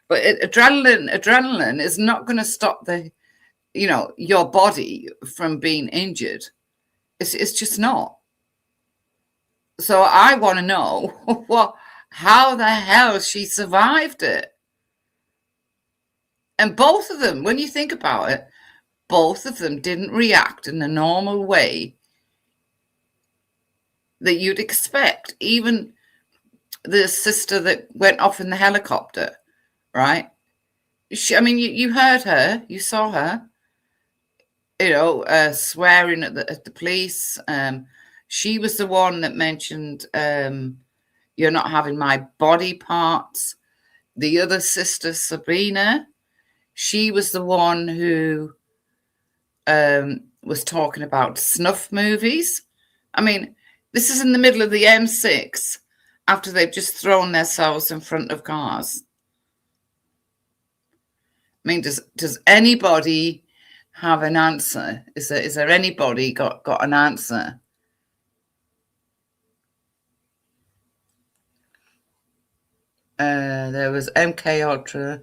But adrenaline is not going to stop your body from being injured. It's just not. So I want to know how the hell she survived it. And both of them, when you think about it, both of them didn't react in the normal way that you'd expect. Even the sister that went off in the helicopter, right? You heard her, you saw her, swearing at the police. She was the one that mentioned, you're not having my body parts. The other sister, Sabina, she was the one who was talking about snuff movies. I mean, this is in the middle of the M6 after they've just thrown themselves in front of cars. I mean, does anybody have an answer? Is there anybody got an answer? There was MK Ultra.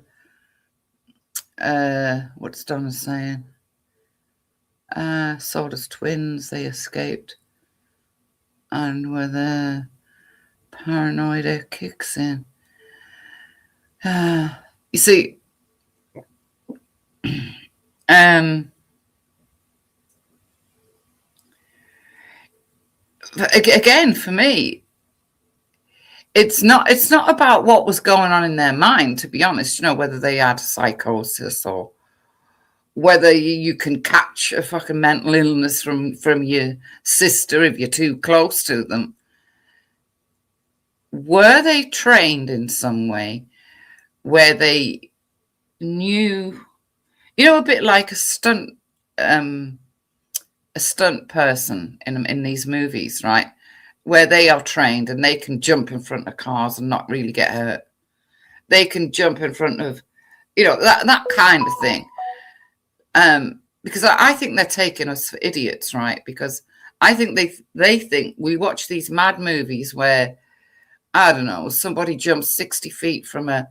What's Donna saying? Soda's twins, they escaped. And whether paranoia kicks in. You see, again, for me, it's not about what was going on in their mind, to be honest, whether they had psychosis or whether you can catch a fucking mental illness from your sister if you're too close to them. Were they trained in some way where they knew, a bit like a stunt person in these movies, right? Where they are trained and they can jump in front of cars and not really get hurt. They can jump in front of, that kind of thing. Because I think they're taking us for idiots, right? Because I think they think we watch these mad movies where, I don't know, somebody jumps 60 feet from a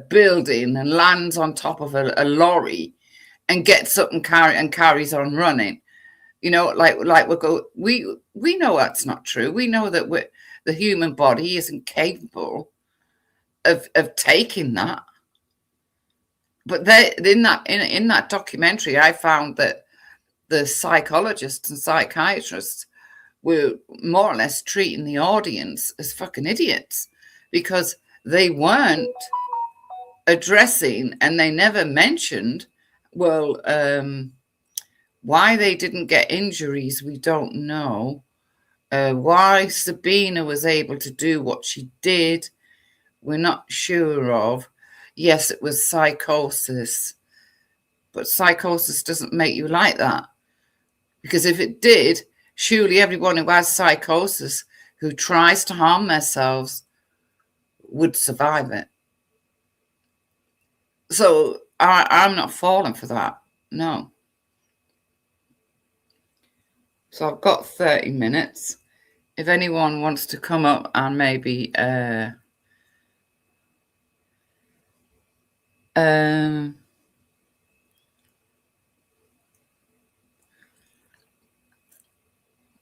building and lands on top of a lorry and gets up and carries on running. We know that's not true. We know that the human body isn't capable of taking that. But in that documentary, I found that the psychologists and psychiatrists were more or less treating the audience as fucking idiots because they weren't addressing, and they never mentioned, why they didn't get injuries, we don't know. Why Sabina was able to do what she did, we're not sure of. yes, it was psychosis, but psychosis doesn't make you like that. Because if it did, surely everyone who has psychosis, who tries to harm themselves, would survive it. So I'm not falling for that. No. So I've got 30 minutes. If anyone wants to come up and maybe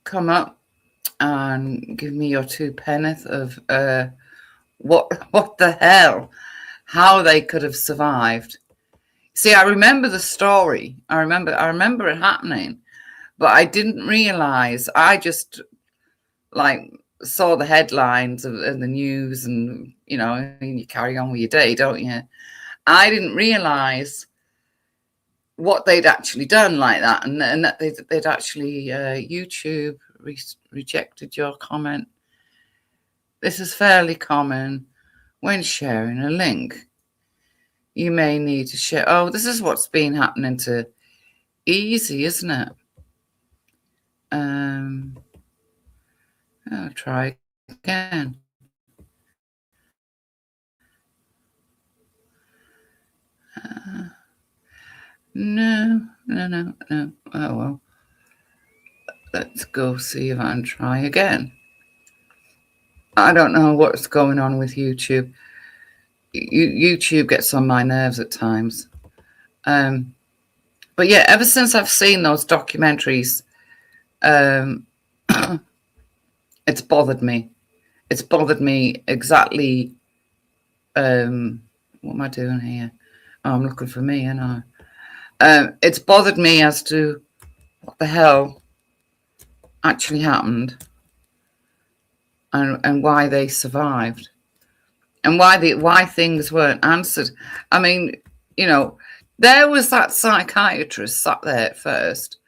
come up and give me your 2 penneth of what the hell, how they could have survived. See, I remember the story. I remember it happening, but I didn't realize. I just like saw the headlines of the news, and you know, you carry on with your day, don't you? I didn't realize what they'd actually done like that, and that they'd actually YouTube rejected your comment. This is fairly common when sharing a link. You may need to share. Oh, this is what's been happening to Easy, isn't it? I'll try again. No. Oh, well. Let's go see if I can try again. I don't know what's going on with YouTube. YouTube gets on my nerves at times. But yeah, ever since I've seen those documentaries, it's bothered me. It's bothered me exactly. What am I doing here? Oh, I'm looking for me, and it's bothered me as to what the hell actually happened, and why they survived, and why things weren't answered. I mean, you know, there was that psychiatrist sat there at first,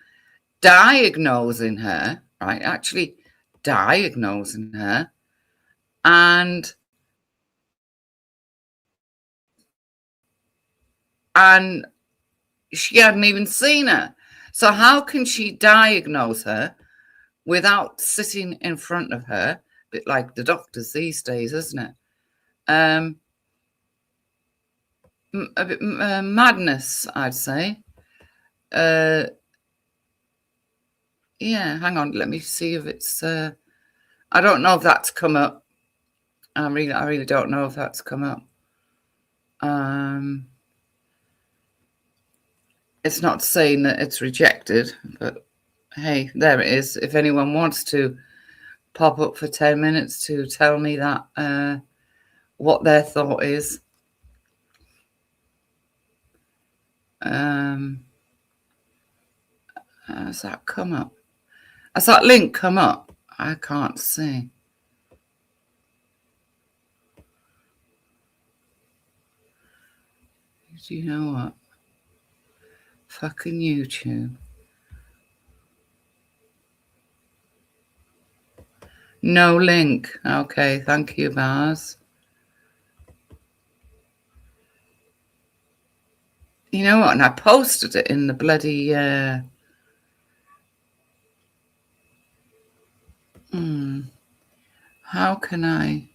diagnosing her, right? Actually diagnosing her, and she hadn't even seen her. So how can she diagnose her without sitting in front of her? A bit like the doctors these days, isn't it? A bit madness, I'd say. Yeah, hang on. Let me see if it's. I don't know if that's come up. I really don't know if that's come up. It's not saying that it's rejected, but hey, there it is. If anyone wants to pop up for 10 minutes to tell me that, what their thought is. Has that come up? Has that link come up? I can't see. Do you know what? Fucking YouTube. No link. Okay, thank you, Baz. You know what? And I posted it in the bloody... How can I...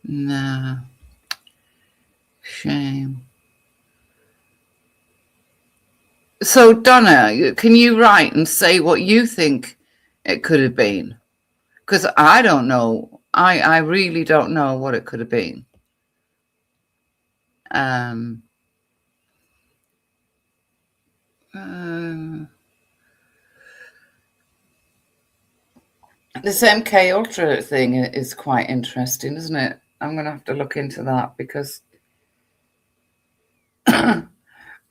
Nah. Shame. So, Donna, can you write and say what you think it could have been? Because I don't know. I really don't know what it could have been. This MK Ultra thing is quite interesting, isn't it? I'm going to have to look into that because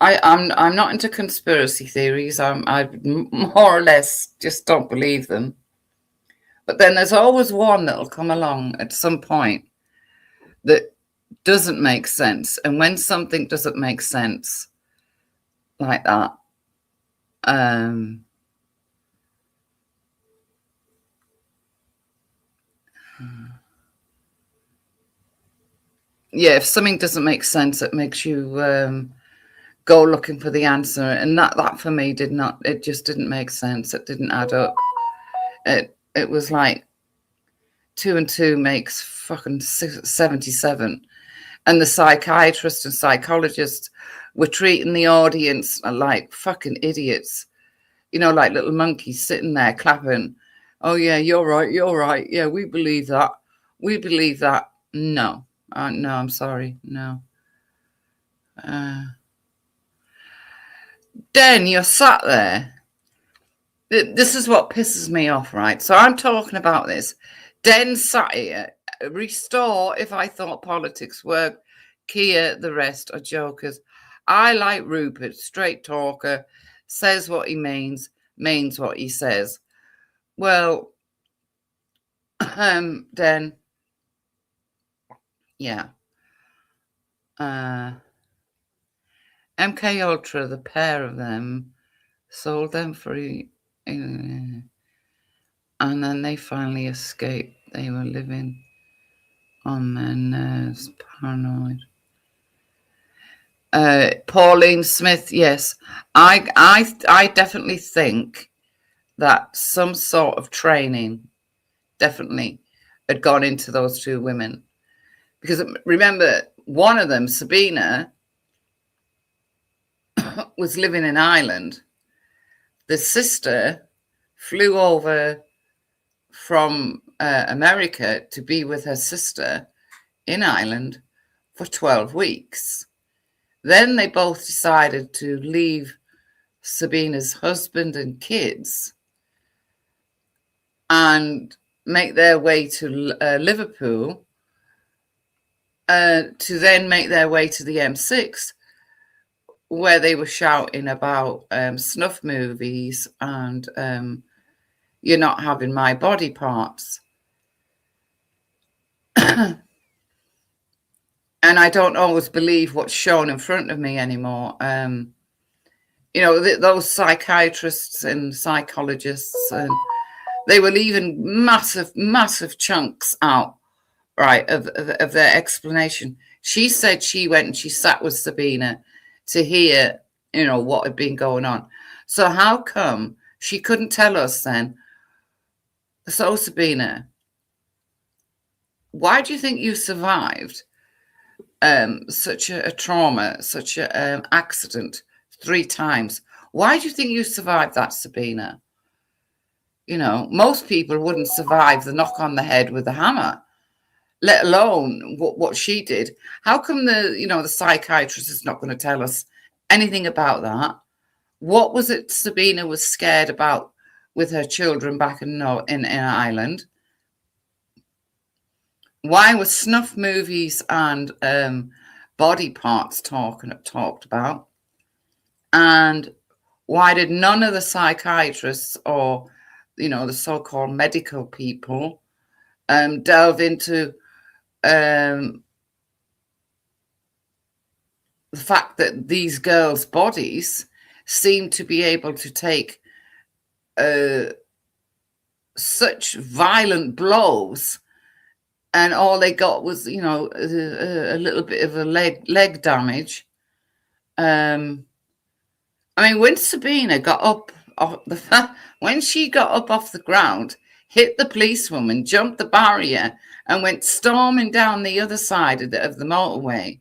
I'm not into conspiracy theories. I more or less just don't believe them. But then there's always one that'll come along at some point that doesn't make sense. And when something doesn't make sense like that, yeah, if something doesn't make sense, it makes you go looking for the answer. And that for me it just didn't make sense. It didn't add up. It was like 2 and 2 makes fucking 77. And the psychiatrists and psychologists were treating the audience like fucking idiots. You know, like little monkeys sitting there clapping. Oh, yeah, you're right. You're right. Yeah, we believe that. We believe that. No. No, I'm sorry. No. Den, you're sat there. This is what pisses me off, right? So I'm talking about this. Den sat here. Restore if I thought politics worked. Kia, the rest are jokers. I like Rupert, straight talker, says what he means what he says. Well, Den, yeah. MK Ultra, the pair of them, sold them for and then they finally escaped. They were living on their nerves, paranoid. Pauline Smith, yes. I definitely think that some sort of training definitely had gone into those two women. Because remember, one of them, Sabina, was living in Ireland. The sister flew over from America to be with her sister in Ireland for 12 weeks. Then they both decided to leave Sabina's husband and kids and make their way to Liverpool to then make their way to the M6, where they were shouting about snuff movies and you're not having my body parts. And I don't always believe what's shown in front of me anymore. You know, those psychiatrists and psychologists, and they were leaving massive chunks out, right, of their explanation. She said she went and she sat with Sabina to hear, you know, what had been going on. So how come she couldn't tell us then? So Sabina, why do you think you survived such a trauma, such an accident 3 times? Why do you think you survived that, Sabina? You know, most people wouldn't survive the knock on the head with a hammer, let alone what she did. How come the psychiatrist is not going to tell us anything about that? What was it Sabina was scared about with her children back in Ireland? Why were snuff movies and body parts talked about? And why did none of the psychiatrists or, you know, the so-called medical people delve into the fact that these girls' bodies seem to be able to take such violent blows, and all they got was, you know, a little bit of a leg damage. I mean, when Sabina got up when she got up off the ground, hit the policewoman, jumped the barrier, and went storming down the other side of the motorway,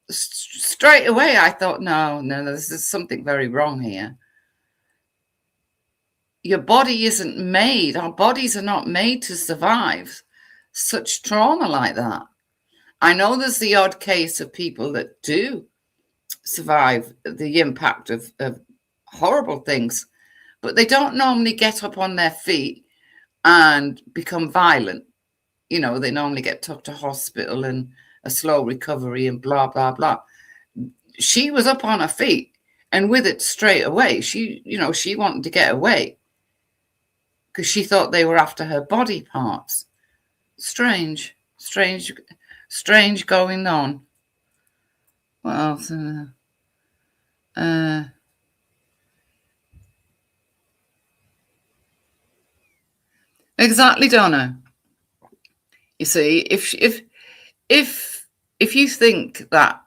straight away I thought, no, this is something very wrong here. Your body isn't made. Our bodies are not made to survive such trauma like that. I know there's the odd case of people that do survive the impact of horrible things, but they don't normally get up on their feet and become violent. You know, they normally get took to hospital and a slow recovery and blah, blah, blah. She was up on her feet and with it straight away. She wanted to get away because she thought they were after her body parts. Strange going on. What else? Exactly, Donna. You see, if if you think that,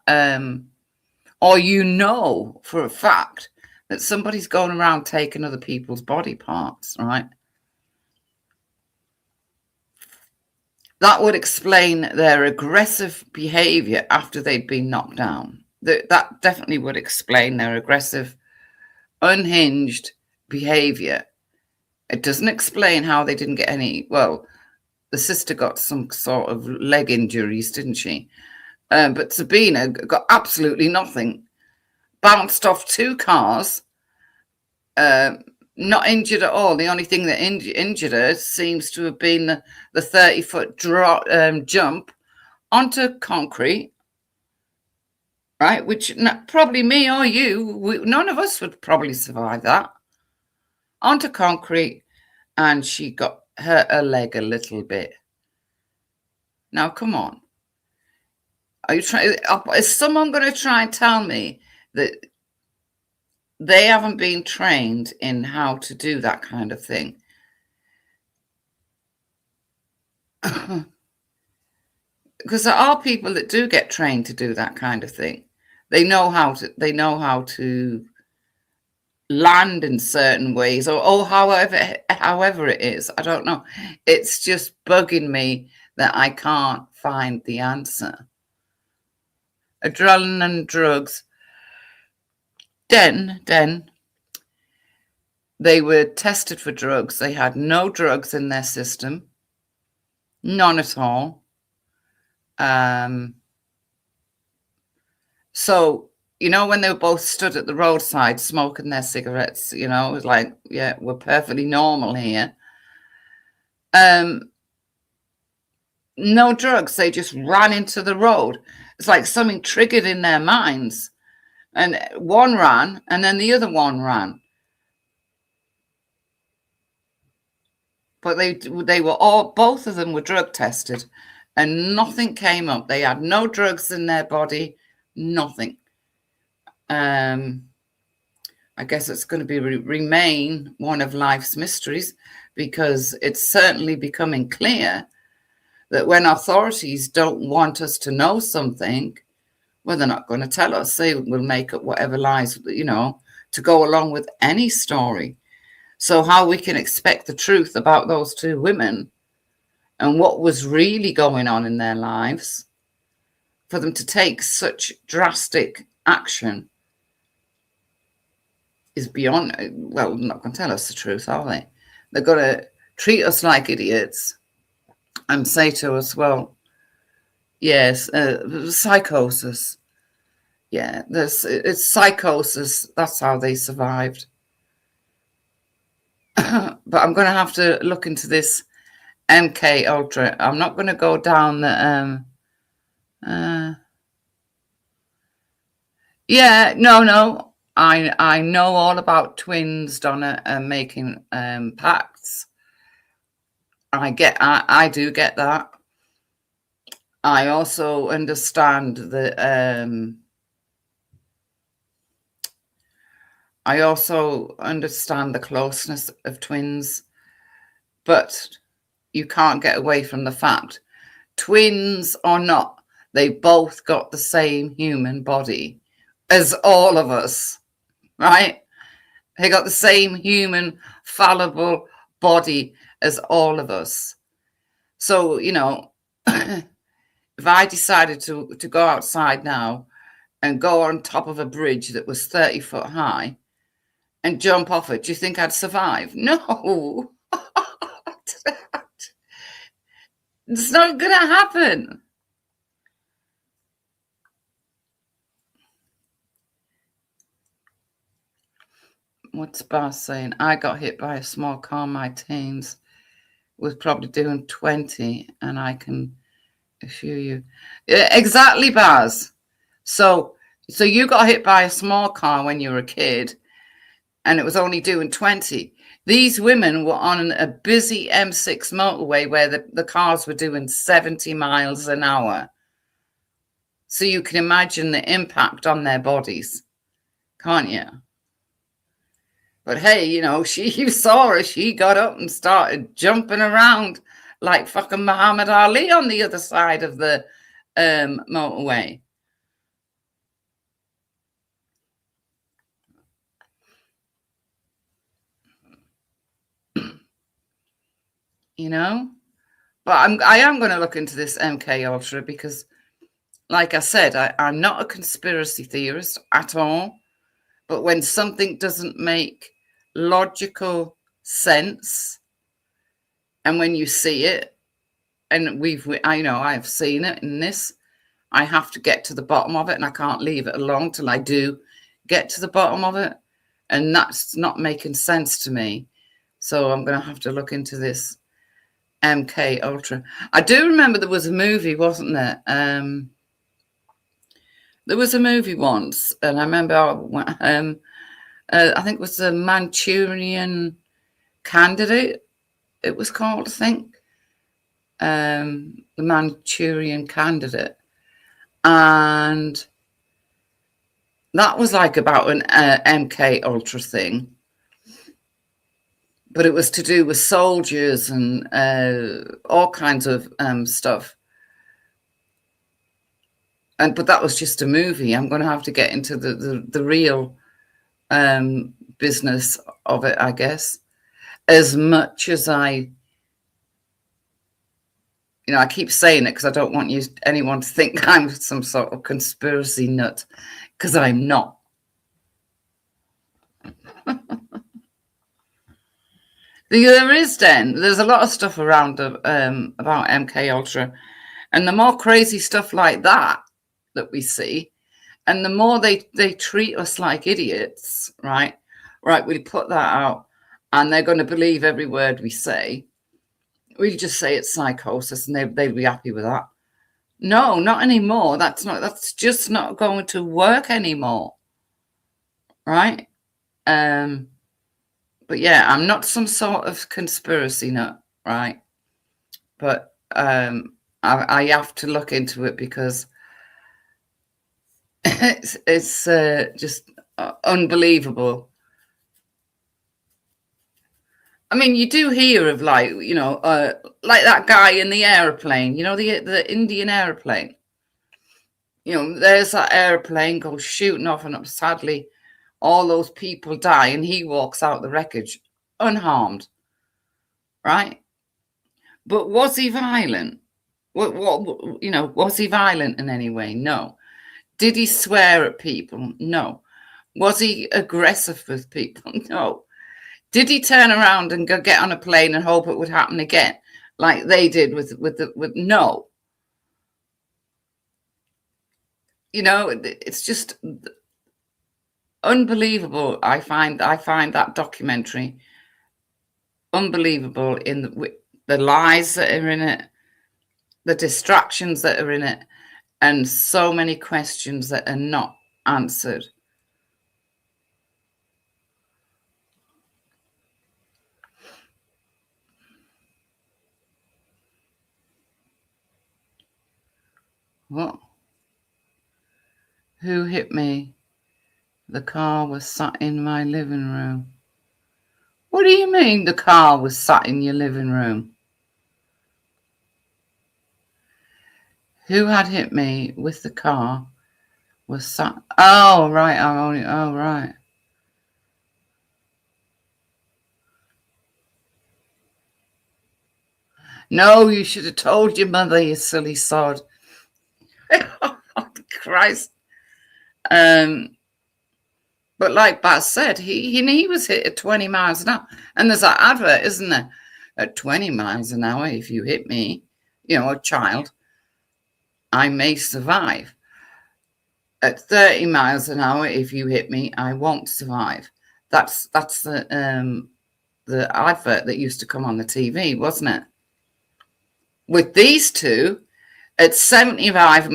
or you know for a fact that somebody's going around taking other people's body parts, right? That would explain their aggressive behavior after they'd been knocked down. That definitely would explain their aggressive, unhinged behavior. It doesn't explain how they didn't get any, well, the sister got some sort of leg injuries, didn't she? But Sabina got absolutely nothing. Bounced off 2 cars, not injured at all. The only thing that injured her seems to have been the 30-foot jump onto concrete, right? Which probably me or you, none of us would probably survive that. Onto concrete, and she got hurt her leg a little bit. Now, come on. Are you trying? Is someone going to try and tell me that they haven't been trained in how to do that kind of thing? Because there are people that do get trained to do that kind of thing. They know how to land in certain ways, or however it is. I don't know. It's just bugging me that I can't find the answer. Adrenaline and drugs. Then they were tested for drugs. They had no drugs in their system, none at all. So, you know, when they were both stood at the roadside smoking their cigarettes, you know, it was like, yeah, we're perfectly normal here. No drugs. They just ran into the road. It's like something triggered in their minds. And one ran, and then the other one ran. But they were all, both of them were drug tested, and nothing came up. They had no drugs in their body, nothing. I guess it's going to remain one of life's mysteries, because it's certainly becoming clear that when authorities don't want us to know something, well, they're not going to tell us. They will make up whatever lies, you know, to go along with any story. So how we can expect the truth about those 2 women and what was really going on in their lives for them to take such drastic action is beyond, well, they're not going to tell us the truth, are they? They're going to treat us like idiots and say to us, well, yes, psychosis. Yeah, it's psychosis. That's how they survived. But I'm going to have to look into this MK Ultra. I'm not going to go down the yeah, no. I know all about twins, Donna, making pacts. I do get that. I also understand that I also understand the closeness of twins, but you can't get away from the fact, twins or not, they both got the same human body as all of us, right? They got the same human, fallible body as all of us. So, you know, if I decided to go outside now and go on top of a bridge that was 30 foot high and jump off it, do you think I'd survive? No. It's not going to happen. What's Baz saying? I got hit by a small car in my teens. Was probably doing 20, and I can assure you. Exactly, Baz. So you got hit by a small car when you were a kid, and it was only doing 20. These women were on a busy M6 motorway where the cars were doing 70 miles an hour. So you can imagine the impact on their bodies, can't you? But hey, you know, you saw her. She got up and started jumping around like fucking Muhammad Ali on the other side of the motorway. You know, but I am going to look into this MK Ultra because, like I said, I'm not a conspiracy theorist at all. But when something doesn't make logical sense, and when you see it, and I've seen it in this, I have to get to the bottom of it, and I can't leave it alone till I do get to the bottom of it, and that's not making sense to me. So I'm going to have to look into this MK Ultra. I do remember there was a movie, wasn't there? There was a movie once, and I remember I think it was the Manchurian Candidate. It was called, I think, the Manchurian Candidate, and that was like about an MK Ultra thing. But it was to do with soldiers and all kinds of stuff. But that was just a movie. I'm going to have to get into the real business of it, I guess. As much as I keep saying it because I don't want anyone to think I'm some sort of conspiracy nut, because I'm not. There's a lot of stuff around about MK Ultra, and the more crazy stuff like that we see, and the more they treat us like idiots, right, we put that out, and they're going to believe every word we say. We just say it's psychosis, and they'd be happy with that. No, not anymore. That's just not going to work anymore, right? But yeah, I'm not some sort of conspiracy nut, right? But I have to look into it because it's just unbelievable. I mean, you do hear of like that guy in the airplane, the Indian airplane. There's that airplane goes shooting off, and sadly, all those people die, and he walks out the wreckage unharmed, right? But was he violent? Was he violent in any way? No. Did he swear at people? No. Was he aggressive with people? No. Did he turn around and go get on a plane and hope it would happen again, like they did with no? It's just unbelievable. I find that documentary unbelievable in the lies that are in it, the distractions that are in it, and so many questions that are not answered. What? Who hit me? The car was sat in my living room. What do you mean the car was sat in your living room? Who had hit me with the car was sat... Oh, right. Oh, right. No, you should have told your mother, you silly sod. Oh, Christ. But like Baz said, he was hit at 20 miles an hour. And there's that advert, isn't there? At 20 miles an hour, if you hit me, a child, I may survive. At 30 miles an hour, if you hit me, I won't survive. That's the advert that used to come on the TV, wasn't it? With these two, at 70 miles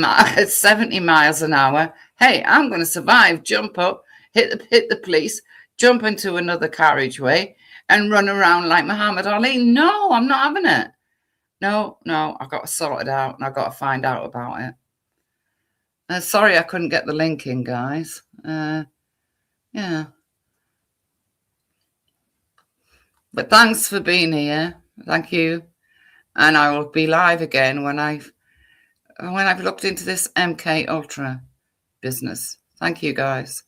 an hour, hey, I'm going to survive. Jump up, hit the police, jump into another carriageway, and run around like Muhammad Ali. No, I'm not having it. No, I've got to sort it out, and I've got to find out about it. Sorry I couldn't get the link in, guys. Yeah. But thanks for being here. Thank you. And I will be live again when I've when I've looked into this MK Ultra business. Thank you, guys.